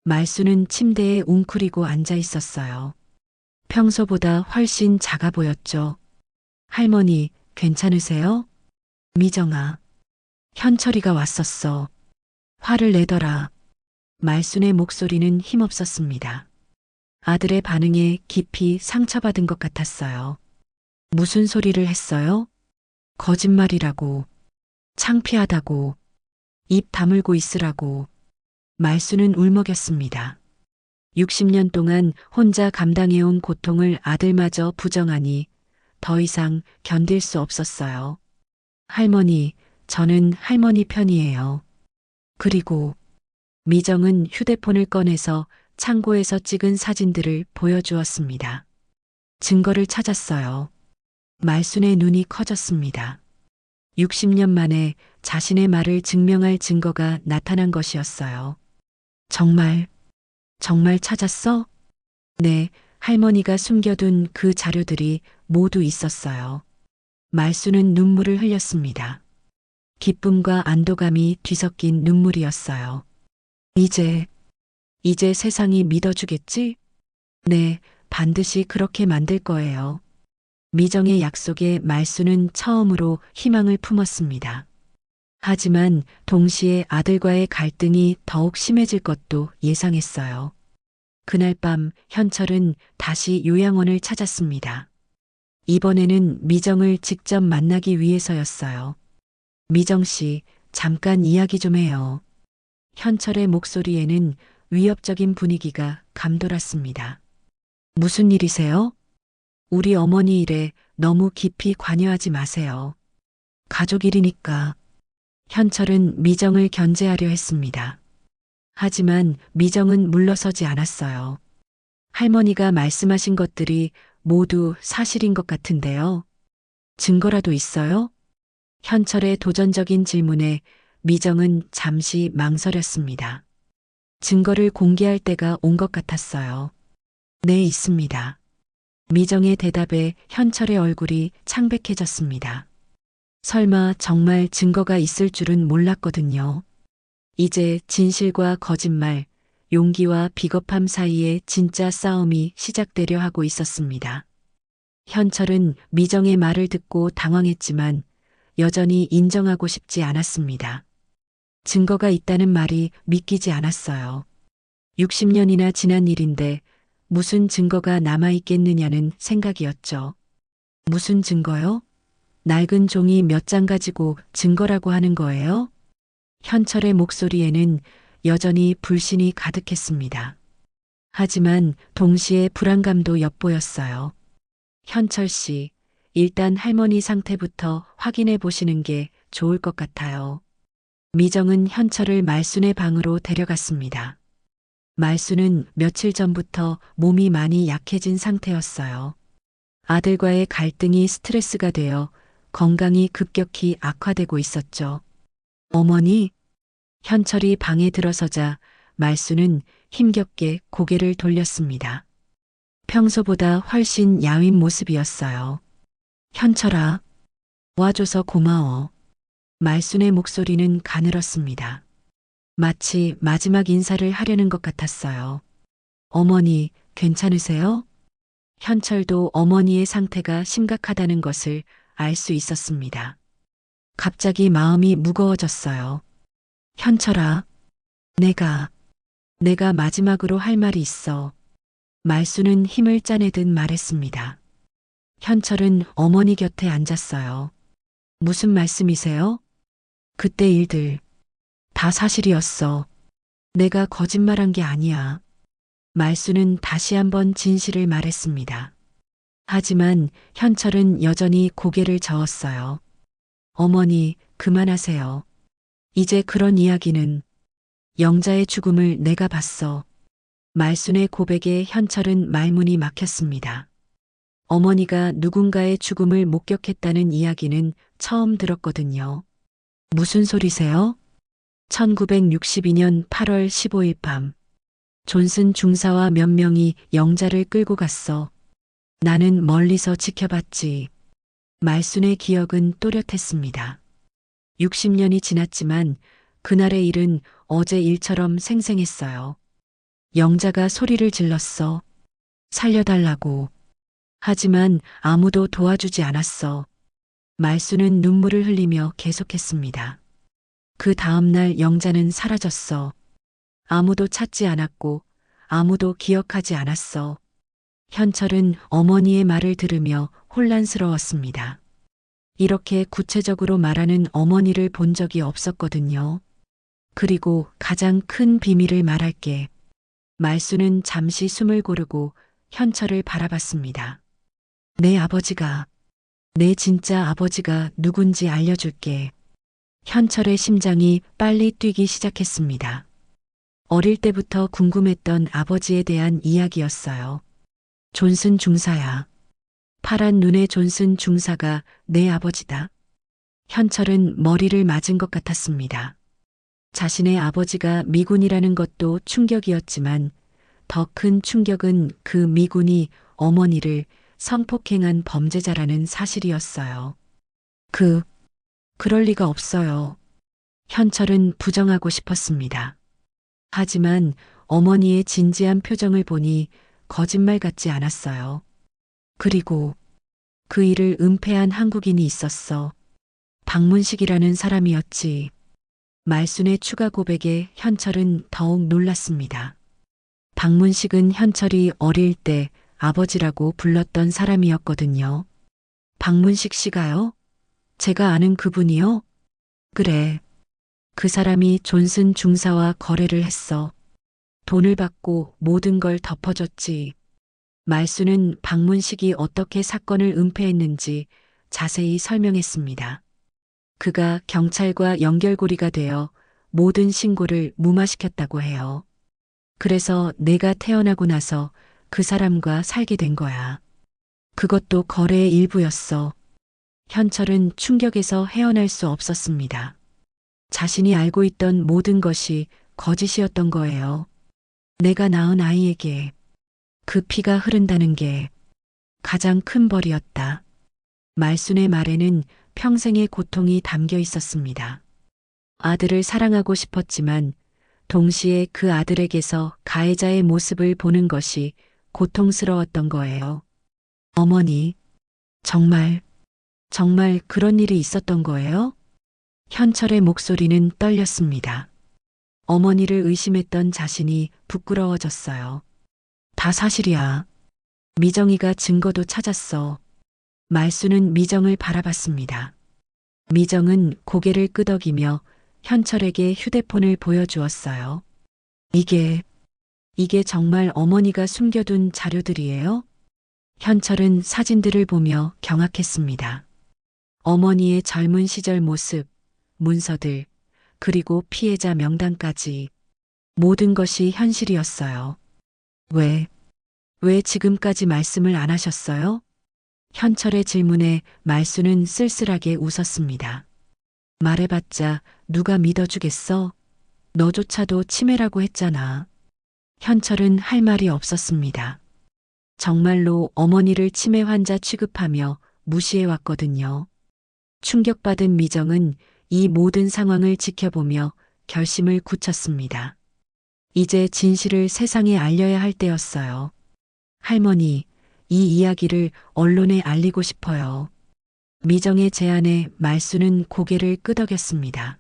말순은 침대에 웅크리고 앉아 있었어요. 평소보다 훨씬 작아 보였죠. 할머니, 괜찮으세요? 미정아. 현철이가 왔었어. 화를 내더라. 말순의 목소리는 힘없었습니다. 아들의 반응에 깊이 상처받은 것 같았어요. 무슨 소리를 했어요? 거짓말이라고. 창피하다고. 입 다물고 있으라고. 말순은 울먹였습니다. 60년 동안 혼자 감당해온 고통을 아들마저 부정하니 더 이상 견딜 수 없었어요. 할머니, 저는 할머니 편이에요. 그리고 미정은 휴대폰을 꺼내서 창고에서 찍은 사진들을 보여주었습니다. 증거를 찾았어요. 말순의 눈이 커졌습니다. 60년 만에 자신의 말을 증명할 증거가 나타난 것이었어요. 정말 찾았어? 네, 할머니가 숨겨둔 그 자료들이 모두 있었어요. 말순은 눈물을 흘렸습니다. 기쁨과 안도감이 뒤섞인 눈물이었어요. 이제 세상이 믿어주겠지? 네, 반드시 그렇게 만들 거예요. 미정의 약속에 말순은 처음으로 희망을 품었습니다. 하지만 동시에 아들과의 갈등이 더욱 심해질 것도 예상했어요. 그날 밤 현철은 다시 요양원을 찾았습니다. 이번에는 미정을 직접 만나기 위해서였어요. 미정 씨, 잠깐 이야기 좀 해요. 현철의 목소리에는 위협적인 분위기가 감돌았습니다. 무슨 일이세요? 우리 어머니 일에 너무 깊이 관여하지 마세요. 가족 일이니까. 현철은 미정을 견제하려 했습니다. 하지만 미정은 물러서지 않았어요. 할머니가 말씀하신 것들이 모두 사실인 것 같은데요. 증거라도 있어요? 현철의 도전적인 질문에 미정은 잠시 망설였습니다. 증거를 공개할 때가 온 것 같았어요. 네, 있습니다. 미정의 대답에 현철의 얼굴이 창백해졌습니다. 설마 정말 증거가 있을 줄은 몰랐거든요. 이제 진실과 거짓말, 용기와 비겁함 사이에 진짜 싸움이 시작되려 하고 있었습니다. 현철은 미정의 말을 듣고 당황했지만 여전히 인정하고 싶지 않았습니다. 증거가 있다는 말이 믿기지 않았어요. 60년이나 지난 일인데 무슨 증거가 남아있겠느냐는 생각이었죠. 무슨 증거요? 낡은 종이 몇 장 가지고 증거라고 하는 거예요? 현철의 목소리에는 여전히 불신이 가득했습니다. 하지만 동시에 불안감도 엿보였어요. 현철 씨, 일단 할머니 상태부터 확인해 보시는 게 좋을 것 같아요. 미정은 현철을 말순의 방으로 데려갔습니다. 말순은 며칠 전부터 몸이 많이 약해진 상태였어요. 아들과의 갈등이 스트레스가 되어 건강이 급격히 악화되고 있었죠. 어머니, 현철이 방에 들어서자 말순은 힘겹게 고개를 돌렸습니다. 평소보다 훨씬 야윈 모습이었어요. 현철아, 와줘서 고마워. 말순의 목소리는 가늘었습니다. 마치 마지막 인사를 하려는 것 같았어요. 어머니, 괜찮으세요? 현철도 어머니의 상태가 심각하다는 것을 알 수 있었습니다. 갑자기 마음이 무거워졌어요. 현철아, 내가 마지막으로 할 말이 있어. 말순은 힘을 짜내듯 말했습니다. 현철은 어머니 곁에 앉았어요. 무슨 말씀이세요? 그때 일들 다 사실이었어. 내가 거짓말한 게 아니야. 말순은 다시 한번 진실을 말했습니다. 하지만 현철은 여전히 고개를 저었어요. 어머니, 그만하세요. 이제 그런 이야기는 영자의 죽음을 내가 봤어. 말순의 고백에 현철은 말문이 막혔습니다. 어머니가 누군가의 죽음을 목격했다는 이야기는 처음 들었거든요. 무슨 소리세요? 1962년 8월 15일 밤, 존슨 중사와 몇 명이 영자를 끌고 갔어. 나는 멀리서 지켜봤지. 말순의 기억은 또렷했습니다. 60년이 지났지만 그날의 일은 어제 일처럼 생생했어요. 영자가 소리를 질렀어. 살려달라고. 하지만 아무도 도와주지 않았어. 말순은 눈물을 흘리며 계속했습니다. 그 다음날 영자는 사라졌어. 아무도 찾지 않았고 아무도 기억하지 않았어. 현철은 어머니의 말을 들으며 혼란스러웠습니다. 이렇게 구체적으로 말하는 어머니를 본 적이 없었거든요. 그리고 가장 큰 비밀을 말할게. 말순은 잠시 숨을 고르고 현철을 바라봤습니다. 내 진짜 아버지가 누군지 알려줄게. 현철의 심장이 빨리 뛰기 시작했습니다. 어릴 때부터 궁금했던 아버지에 대한 이야기였어요. 존슨 중사야. 파란 눈의 존슨 중사가 내 아버지다. 현철은 머리를 맞은 것 같았습니다. 자신의 아버지가 미군이라는 것도 충격이었지만 더 큰 충격은 그 미군이 어머니를 성폭행한 범죄자라는 사실이었어요. 그럴 리가 없어요. 현철은 부정하고 싶었습니다. 하지만 어머니의 진지한 표정을 보니 거짓말 같지 않았어요. 그리고 그 일을 은폐한 한국인이 있었어. 박문식이라는 사람이었지. 말순의 추가 고백에 현철은 더욱 놀랐습니다. 박문식은 현철이 어릴 때 아버지라고 불렀던 사람이었거든요. 박문식 씨가요? 제가 아는 그분이요? 그래. 그 사람이 존슨 중사와 거래를 했어. 돈을 받고 모든 걸 덮어줬지. 말순은 박문식이 어떻게 사건을 은폐했는지 자세히 설명했습니다. 그가 경찰과 연결고리가 되어 모든 신고를 무마시켰다고 해요. 그래서 내가 태어나고 나서 그 사람과 살게 된 거야. 그것도 거래의 일부였어. 현철은 충격에서 헤어날 수 없었습니다. 자신이 알고 있던 모든 것이 거짓이었던 거예요. 내가 낳은 아이에게 그 피가 흐른다는 게 가장 큰 벌이었다. 말순의 말에는 평생의 고통이 담겨 있었습니다. 아들을 사랑하고 싶었지만 동시에 그 아들에게서 가해자의 모습을 보는 것이 고통스러웠던 거예요. 어머니, 정말 그런 일이 있었던 거예요? 현철의 목소리는 떨렸습니다. 어머니를 의심했던 자신이 부끄러워졌어요. 다 사실이야. 미정이가 증거도 찾았어. 말수는 미정을 바라봤습니다. 미정은 고개를 끄덕이며 현철에게 휴대폰을 보여주었어요. 이게 정말 어머니가 숨겨둔 자료들이에요? 현철은 사진들을 보며 경악했습니다. 어머니의 젊은 시절 모습, 문서들, 그리고 피해자 명단까지 모든 것이 현실이었어요. 왜 지금까지 말씀을 안 하셨어요? 현철의 질문에 말수는 쓸쓸하게 웃었습니다. 말해봤자 누가 믿어주겠어? 너조차도 치매라고 했잖아. 현철은 할 말이 없었습니다. 정말로 어머니를 치매 환자 취급하며 무시해왔거든요. 충격받은 미정은 이 모든 상황을 지켜보며 결심을 굳혔습니다. 이제 진실을 세상에 알려야 할 때였어요. 할머니, 이 이야기를 언론에 알리고 싶어요. 미정의 제안에 말수는 고개를 끄덕였습니다.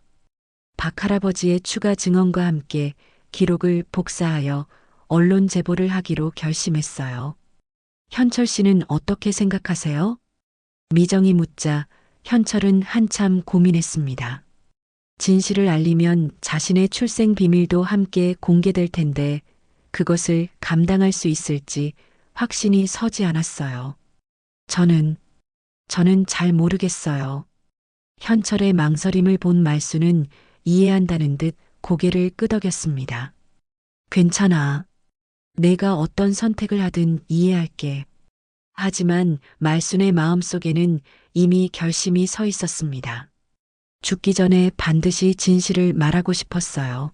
박할아버지의 추가 증언과 함께 기록을 복사하여 언론 제보를 하기로 결심했어요. 현철 씨는 어떻게 생각하세요? 미정이 묻자 현철은 한참 고민했습니다. 진실을 알리면 자신의 출생 비밀도 함께 공개될 텐데 그것을 감당할 수 있을지 확신이 서지 않았어요. 저는 잘 모르겠어요. 현철의 망설임을 본 말수는 이해한다는 듯 고개를 끄덕였습니다. 괜찮아. 내가 어떤 선택을 하든 이해할게. 하지만 말순의 마음속에는 이미 결심이 서 있었습니다. 죽기 전에 반드시 진실을 말하고 싶었어요.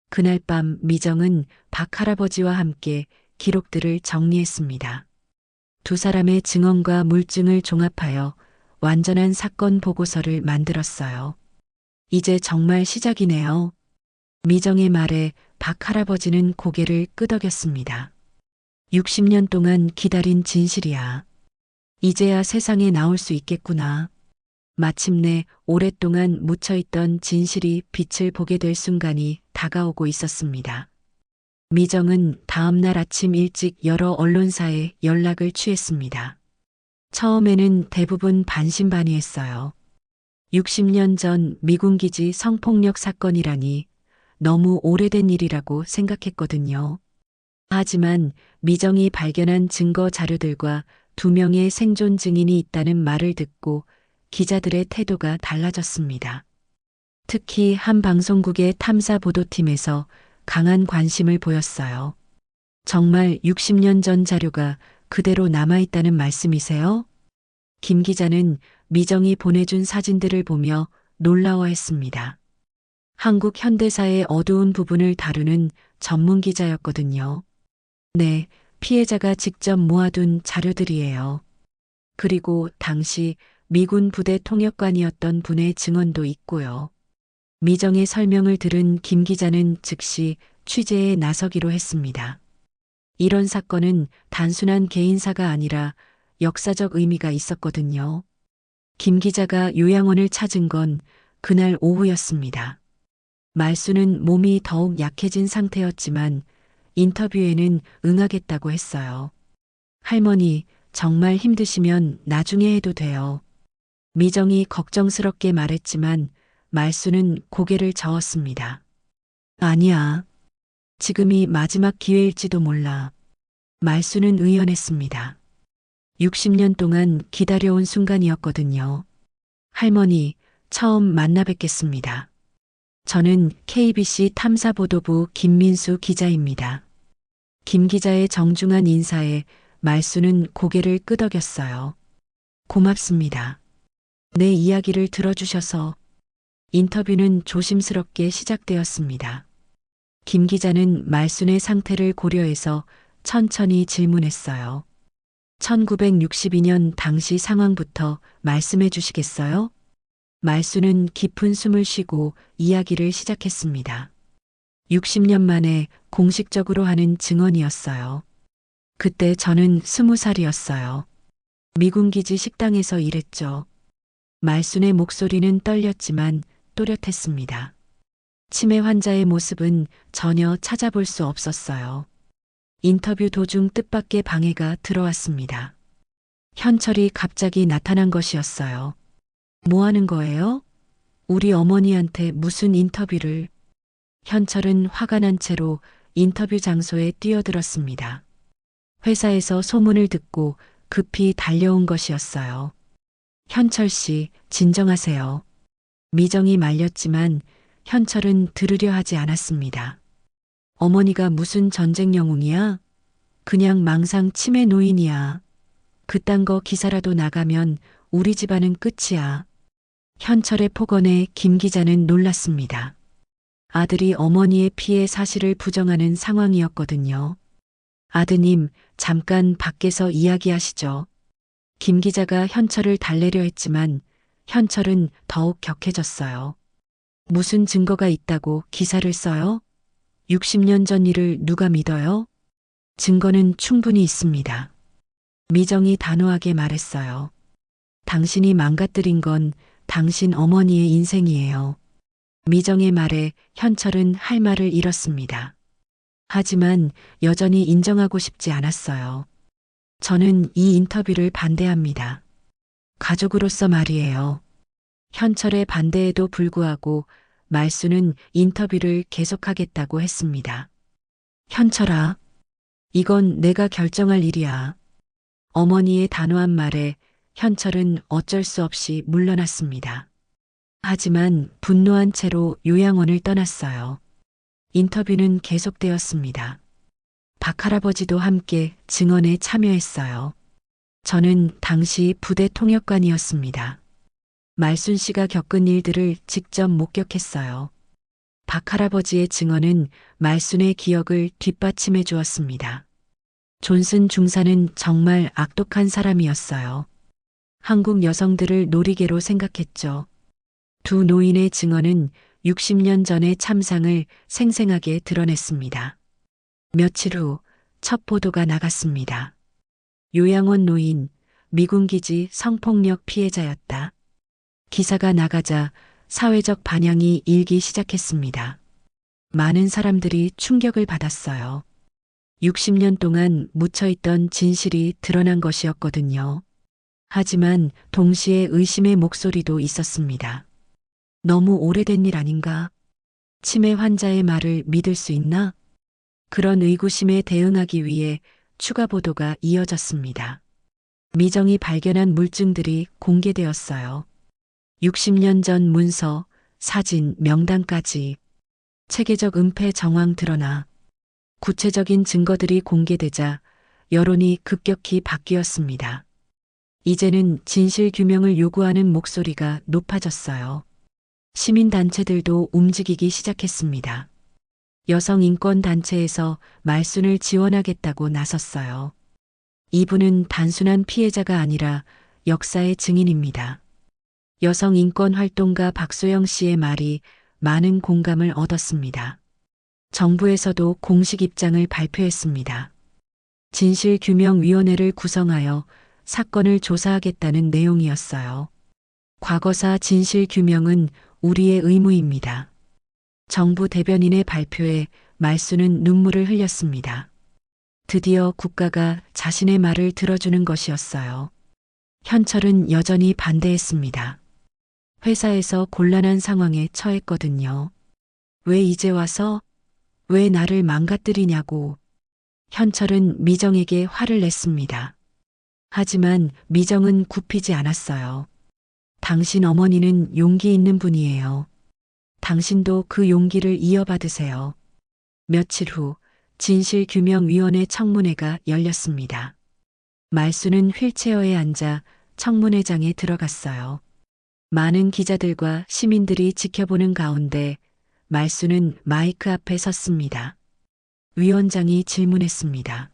그날 밤 미정은 박할아버지와 함께 기록들을 정리했습니다. 두 사람의 증언과 물증을 종합하여 완전한 사건 보고서를 만들었어요. 이제 정말 시작이네요. 미정의 말에 박할아버지는 고개를 끄덕였습니다. 60년 동안 기다린 진실이야. 이제야 세상에 나올 수 있겠구나. 마침내 오랫동안 묻혀있던 진실이 빛을 보게 될 순간이 다가오고 있었습니다. 미정은 다음날 아침 일찍 여러 언론사에 연락을 취했습니다. 처음에는 대부분 반신반의했어요. 60년 전 미군 기지 성폭력 사건이라니 너무 오래된 일이라고 생각했거든요. 하지만 미정이 발견한 증거 자료들과 2명의 생존 증인이 있다는 말을 듣고 기자들의 태도가 달라졌습니다. 특히 한 방송국의 탐사 보도팀에서 강한 관심을 보였어요. 정말 60년 전 자료가 그대로 남아있다는 말씀이세요? 김 기자는 미정이 보내준 사진들을 보며 놀라워했습니다. 한국 현대사의 어두운 부분을 다루는 전문 기자였거든요. 네, 피해자가 직접 모아둔 자료들이에요. 그리고 당시 미군 부대 통역관이었던 분의 증언도 있고요. 미정의 설명을 들은 김 기자는 즉시 취재에 나서기로 했습니다. 이런 사건은 단순한 개인사가 아니라 역사적 의미가 있었거든요. 김 기자가 요양원을 찾은 건 그날 오후였습니다. 말수는 몸이 더욱 약해진 상태였지만 인터뷰에는 응하겠다고 했어요. 할머니, 정말 힘드시면 나중에 해도 돼요. 미정이 걱정스럽게 말했지만 말수는 고개를 저었습니다. 아니야. 지금이 마지막 기회일지도 몰라. 말수는 의연했습니다. 60년 동안 기다려온 순간이었거든요. 할머니, 처음 만나 뵙겠습니다. 저는 KBC 탐사보도부 김민수 기자입니다. 김 기자의 정중한 인사에 말수는 고개를 끄덕였어요. 고맙습니다. 내 이야기를 들어주셔서. 인터뷰는 조심스럽게 시작되었습니다. 김 기자는 말순의 상태를 고려해서 천천히 질문했어요. 1962년 당시 상황부터 말씀해 주시겠어요? 말순은 깊은 숨을 쉬고 이야기를 시작했습니다. 60년 만에 공식적으로 하는 증언이었어요. 그때 저는 20살이었어요. 미군 기지 식당에서 일했죠. 말순의 목소리는 떨렸지만 또렷했습니다. 치매 환자의 모습은 전혀 찾아볼 수 없었어요. 인터뷰 도중 뜻밖의 방해가 들어왔습니다. 현철이 갑자기 나타난 것이었어요. 뭐 하는 거예요? 우리 어머니한테 무슨 인터뷰를. 현철은 화가 난 채로 인터뷰 장소에 뛰어들었습니다. 회사에서 소문을 듣고 급히 달려온 것이었어요. 현철 씨, 진정하세요. 미정이 말렸지만 현철은 들으려 하지 않았습니다. 어머니가 무슨 전쟁 영웅이야? 그냥 망상 치매 노인이야. 그딴 거 기사라도 나가면 우리 집안은 끝이야. 현철의 폭언에 김 기자는 놀랐습니다. 아들이 어머니의 피해 사실을 부정하는 상황이었거든요. 아드님, 잠깐 밖에서 이야기하시죠. 김 기자가 현철을 달래려 했지만 현철은 더욱 격해졌어요. 무슨 증거가 있다고 기사를 써요? 60년 전 일을 누가 믿어요? 증거는 충분히 있습니다. 미정이 단호하게 말했어요. 당신이 망가뜨린 건 당신 어머니의 인생이에요. 미정의 말에 현철은 할 말을 잃었습니다. 하지만 여전히 인정하고 싶지 않았어요. 저는 이 인터뷰를 반대합니다. 가족으로서 말이에요. 현철의 반대에도 불구하고 말순은 인터뷰를 계속하겠다고 했습니다. 현철아, 이건 내가 결정할 일이야. 어머니의 단호한 말에 현철은 어쩔 수 없이 물러났습니다. 하지만 분노한 채로 요양원을 떠났어요. 인터뷰는 계속되었습니다. 박할아버지도 함께 증언에 참여했어요. 저는 당시 부대 통역관이었습니다. 말순 씨가 겪은 일들을 직접 목격했어요. 박할아버지의 증언은 말순의 기억을 뒷받침해 주었습니다. 존슨 중사는 정말 악독한 사람이었어요. 한국 여성들을 놀이개로 생각했죠. 두 노인의 증언은 60년 전의 참상을 생생하게 드러냈습니다. 며칠 후 첫 보도가 나갔습니다. 요양원 노인, 미군기지 성폭력 피해자였다. 기사가 나가자 사회적 반향이 일기 시작했습니다. 많은 사람들이 충격을 받았어요. 60년 동안 묻혀있던 진실이 드러난 것이었거든요. 하지만 동시에 의심의 목소리도 있었습니다. 너무 오래된 일 아닌가? 치매 환자의 말을 믿을 수 있나? 그런 의구심에 대응하기 위해 추가 보도가 이어졌습니다. 미정이 발견한 물증들이 공개되었어요. 60년 전 문서, 사진, 명단까지. 체계적 은폐 정황 드러나 구체적인 증거들이 공개되자 여론이 급격히 바뀌었습니다. 이제는 진실 규명을 요구하는 목소리가 높아졌어요. 시민단체들도 움직이기 시작했습니다. 여성인권단체에서 말순을 지원하겠다고 나섰어요. 이분은 단순한 피해자가 아니라 역사의 증인입니다. 여성인권활동가 박소영 씨의 말이 많은 공감을 얻었습니다. 정부에서도 공식 입장을 발표했습니다. 진실규명위원회를 구성하여 사건을 조사하겠다는 내용이었어요. 과거사 진실규명은 우리의 의무입니다. 정부 대변인의 발표에 말순은 눈물을 흘렸습니다. 드디어 국가가 자신의 말을 들어주는 것이었어요. 현철은 여전히 반대했습니다. 회사에서 곤란한 상황에 처했거든요. 왜 이제 와서? 왜 나를 망가뜨리냐고. 현철은 미정에게 화를 냈습니다. 하지만 미정은 굽히지 않았어요. 당신 어머니는 용기 있는 분이에요. 당신도 그 용기를 이어받으세요. 며칠 후 진실규명위원회 청문회가 열렸습니다. 말순은 휠체어에 앉아 청문회장에 들어갔어요. 많은 기자들과 시민들이 지켜보는 가운데 말수는 마이크 앞에 섰습니다. 위원장이 질문했습니다.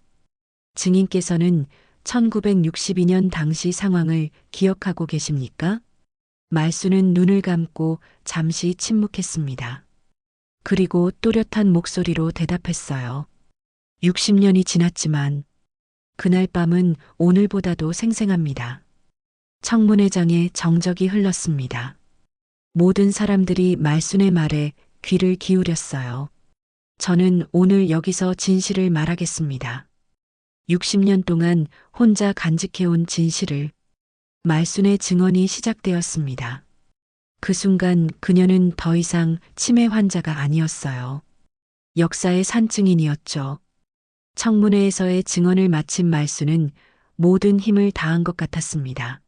증인께서는 1962년 당시 상황을 기억하고 계십니까? 말수는 눈을 감고 잠시 침묵했습니다. 그리고 또렷한 목소리로 대답했어요. 60년이 지났지만 그날 밤은 오늘보다도 생생합니다. 청문회장에 정적이 흘렀습니다. 모든 사람들이 말순의 말에 귀를 기울였어요. 저는 오늘 여기서 진실을 말하겠습니다. 60년 동안 혼자 간직해온 진실을. 말순의 증언이 시작되었습니다. 그 순간 그녀는 더 이상 치매 환자가 아니었어요. 역사의 산증인이었죠. 청문회에서의 증언을 마친 말수는 모든 힘을 다한 것 같았습니다.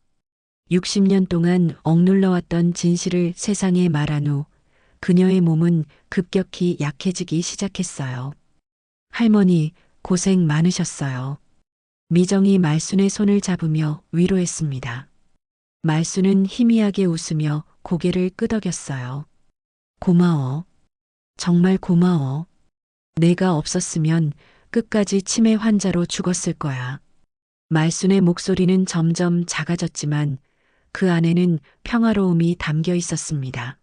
60년 동안 억눌러왔던 진실을 세상에 말한 후 그녀의 몸은 급격히 약해지기 시작했어요. 할머니, 고생 많으셨어요. 미정이 말순의 손을 잡으며 위로했습니다. 말순은 희미하게 웃으며 고개를 끄덕였어요. 고마워. 정말 고마워. 내가 없었으면 끝까지 치매 환자로 죽었을 거야. 말순의 목소리는 점점 작아졌지만 그 안에는 평화로움이 담겨 있었습니다.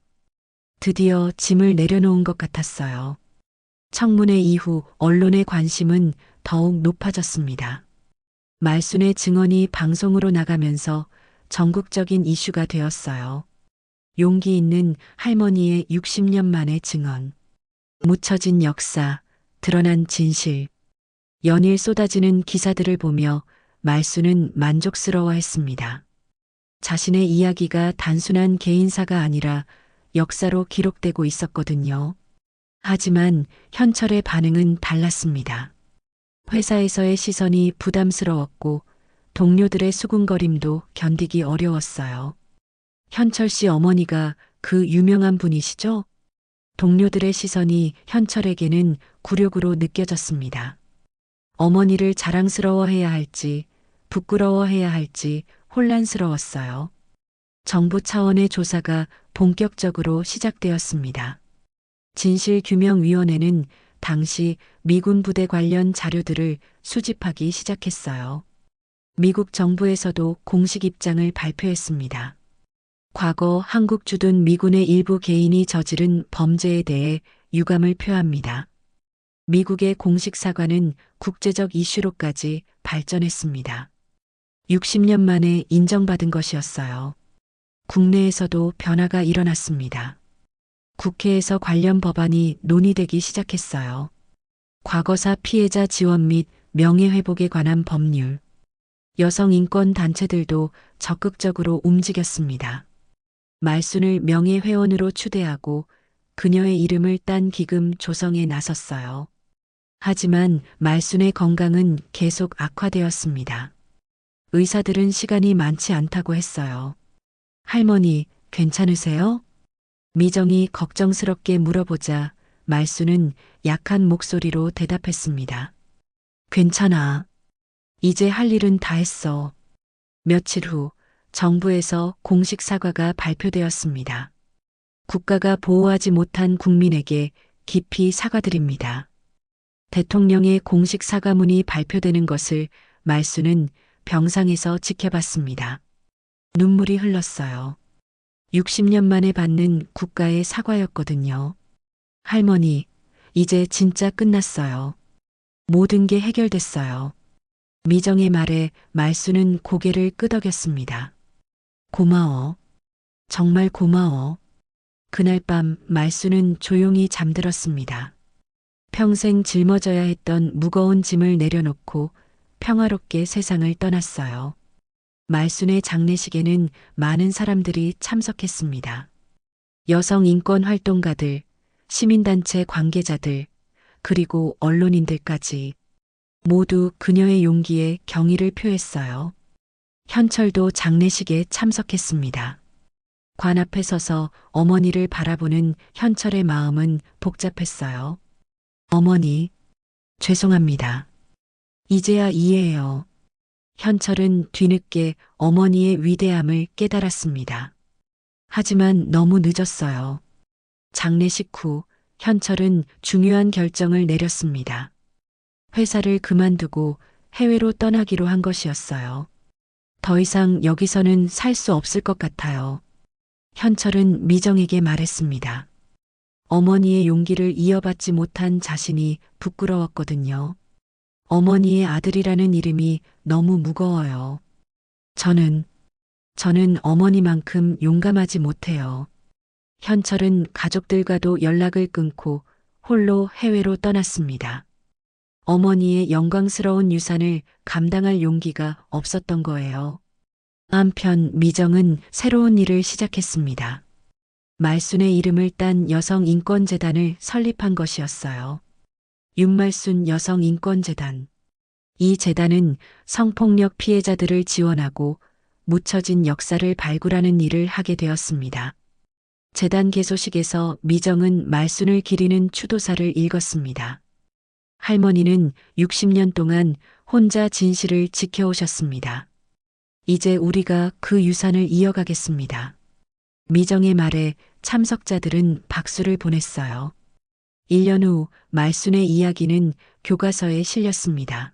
드디어 짐을 내려놓은 것 같았어요. 청문회 이후 언론의 관심은 더욱 높아졌습니다. 말순의 증언이 방송으로 나가면서 전국적인 이슈가 되었어요. 용기 있는 할머니의 60년 만의 증언. 묻혀진 역사, 드러난 진실. 연일 쏟아지는 기사들을 보며 말순은 만족스러워했습니다. 자신의 이야기가 단순한 개인사가 아니라 역사로 기록되고 있었거든요. 하지만 현철의 반응은 달랐습니다. 회사에서의 시선이 부담스러웠고 동료들의 수군거림도 견디기 어려웠어요. 현철 씨 어머니가 그 유명한 분이시죠? 동료들의 시선이 현철에게는 굴욕으로 느껴졌습니다. 어머니를 자랑스러워해야 할지 부끄러워해야 할지 혼란스러웠어요. 정부 차원의 조사가 본격적으로 시작되었습니다. 진실규명위원회는 당시 미군 부대 관련 자료들을 수집하기 시작했어요. 미국 정부에서도 공식 입장을 발표했습니다. 과거 한국 주둔 미군의 일부 개인이 저지른 범죄에 대해 유감을 표합니다. 미국의 공식 사과는 국제적 이슈로까지 발전했습니다. 60년 만에 인정받은 것이었어요. 국내에서도 변화가 일어났습니다. 국회에서 관련 법안이 논의되기 시작했어요. 과거사 피해자 지원 및 명예회복에 관한 법률. 여성 인권 단체들도 적극적으로 움직였습니다. 말순을 명예회원으로 추대하고 그녀의 이름을 딴 기금 조성에 나섰어요. 하지만 말순의 건강은 계속 악화되었습니다. 의사들은 시간이 많지 않다고 했어요. 할머니, 괜찮으세요? 미정이 걱정스럽게 물어보자 말순은 약한 목소리로 대답했습니다. 괜찮아. 이제 할 일은 다 했어. 며칠 후 정부에서 공식 사과가 발표되었습니다. 국가가 보호하지 못한 국민에게 깊이 사과드립니다. 대통령의 공식 사과문이 발표되는 것을 말순은 병상에서 지켜봤습니다. 눈물이 흘렀어요. 60년 만에 받는 국가의 사과였거든요. 할머니, 이제 진짜 끝났어요. 모든 게 해결됐어요. 미정의 말에 말순은 고개를 끄덕였습니다. 고마워. 정말 고마워. 그날 밤 말순은 조용히 잠들었습니다. 평생 짊어져야 했던 무거운 짐을 내려놓고 평화롭게 세상을 떠났어요. 말순의 장례식에는 많은 사람들이 참석했습니다. 여성 인권 활동가들, 시민단체 관계자들, 그리고 언론인들까지 모두 그녀의 용기에 경의를 표했어요. 현철도 장례식에 참석했습니다. 관 앞에 서서 어머니를 바라보는 현철의 마음은 복잡했어요. 어머니, 죄송합니다. 이제야 이해해요. 현철은 뒤늦게 어머니의 위대함을 깨달았습니다. 하지만 너무 늦었어요. 장례식 후 현철은 중요한 결정을 내렸습니다. 회사를 그만두고 해외로 떠나기로 한 것이었어요. 더 이상 여기서는 살 수 없을 것 같아요. 현철은 미정에게 말했습니다. 어머니의 용기를 이어받지 못한 자신이 부끄러웠거든요. 어머니의 아들이라는 이름이 너무 무거워요. 저는 어머니만큼 용감하지 못해요. 현철은 가족들과도 연락을 끊고 홀로 해외로 떠났습니다. 어머니의 영광스러운 유산을 감당할 용기가 없었던 거예요. 한편 미정은 새로운 일을 시작했습니다. 말순의 이름을 딴 여성인권재단을 설립한 것이었어요. 윤말순 여성인권재단. 이 재단은 성폭력 피해자들을 지원하고 묻혀진 역사를 발굴하는 일을 하게 되었습니다. 재단 개소식에서 미정은 말순을 기리는 추도사를 읽었습니다. 할머니는 60년 동안 혼자 진실을 지켜오셨습니다. 이제 우리가 그 유산을 이어가겠습니다. 미정의 말에 참석자들은 박수를 보냈어요. 1년 후 말순의 이야기는 교과서에 실렸습니다.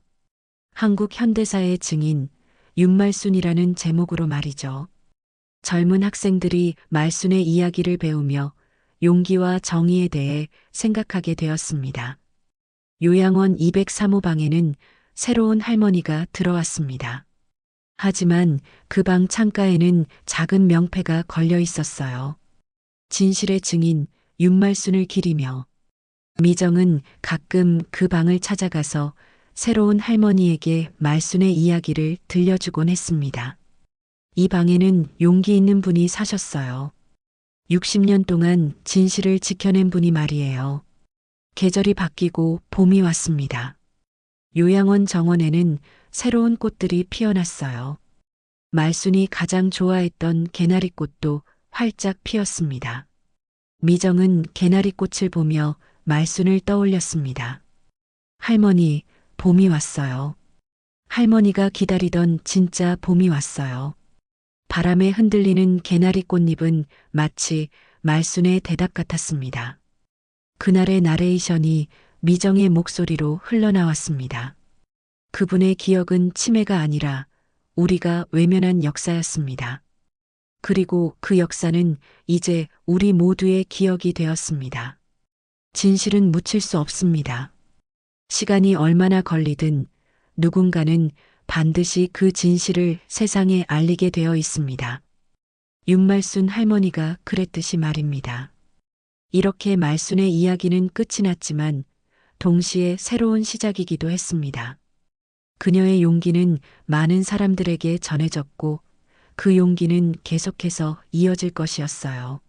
한국 현대사의 증인 윤말순이라는 제목으로 말이죠. 젊은 학생들이 말순의 이야기를 배우며 용기와 정의에 대해 생각하게 되었습니다. 요양원 203호방에는 새로운 할머니가 들어왔습니다. 하지만 그 방 창가에는 작은 명패가 걸려 있었어요. 진실의 증인 윤말순을 기리며. 미정은 가끔 그 방을 찾아가서 새로운 할머니에게 말순의 이야기를 들려주곤 했습니다. 이 방에는 용기 있는 분이 사셨어요. 60년 동안 진실을 지켜낸 분이 말이에요. 계절이 바뀌고 봄이 왔습니다. 요양원 정원에는 새로운 꽃들이 피어났어요. 말순이 가장 좋아했던 개나리꽃도 활짝 피었습니다. 미정은 개나리꽃을 보며 말순을 떠올렸습니다. 할머니, 봄이 왔어요. 할머니가 기다리던 진짜 봄이 왔어요. 바람에 흔들리는 개나리 꽃잎은 마치 말순의 대답 같았습니다. 그날의 나레이션이 미정의 목소리로 흘러나왔습니다. 그분의 기억은 치매가 아니라 우리가 외면한 역사였습니다. 그리고 그 역사는 이제 우리 모두의 기억이 되었습니다. 진실은 묻힐 수 없습니다. 시간이 얼마나 걸리든 누군가는 반드시 그 진실을 세상에 알리게 되어 있습니다. 윤말순 할머니가 그랬듯이 말입니다. 이렇게 말순의 이야기는 끝이 났지만 동시에 새로운 시작이기도 했습니다. 그녀의 용기는 많은 사람들에게 전해졌고 그 용기는 계속해서 이어질 것이었어요.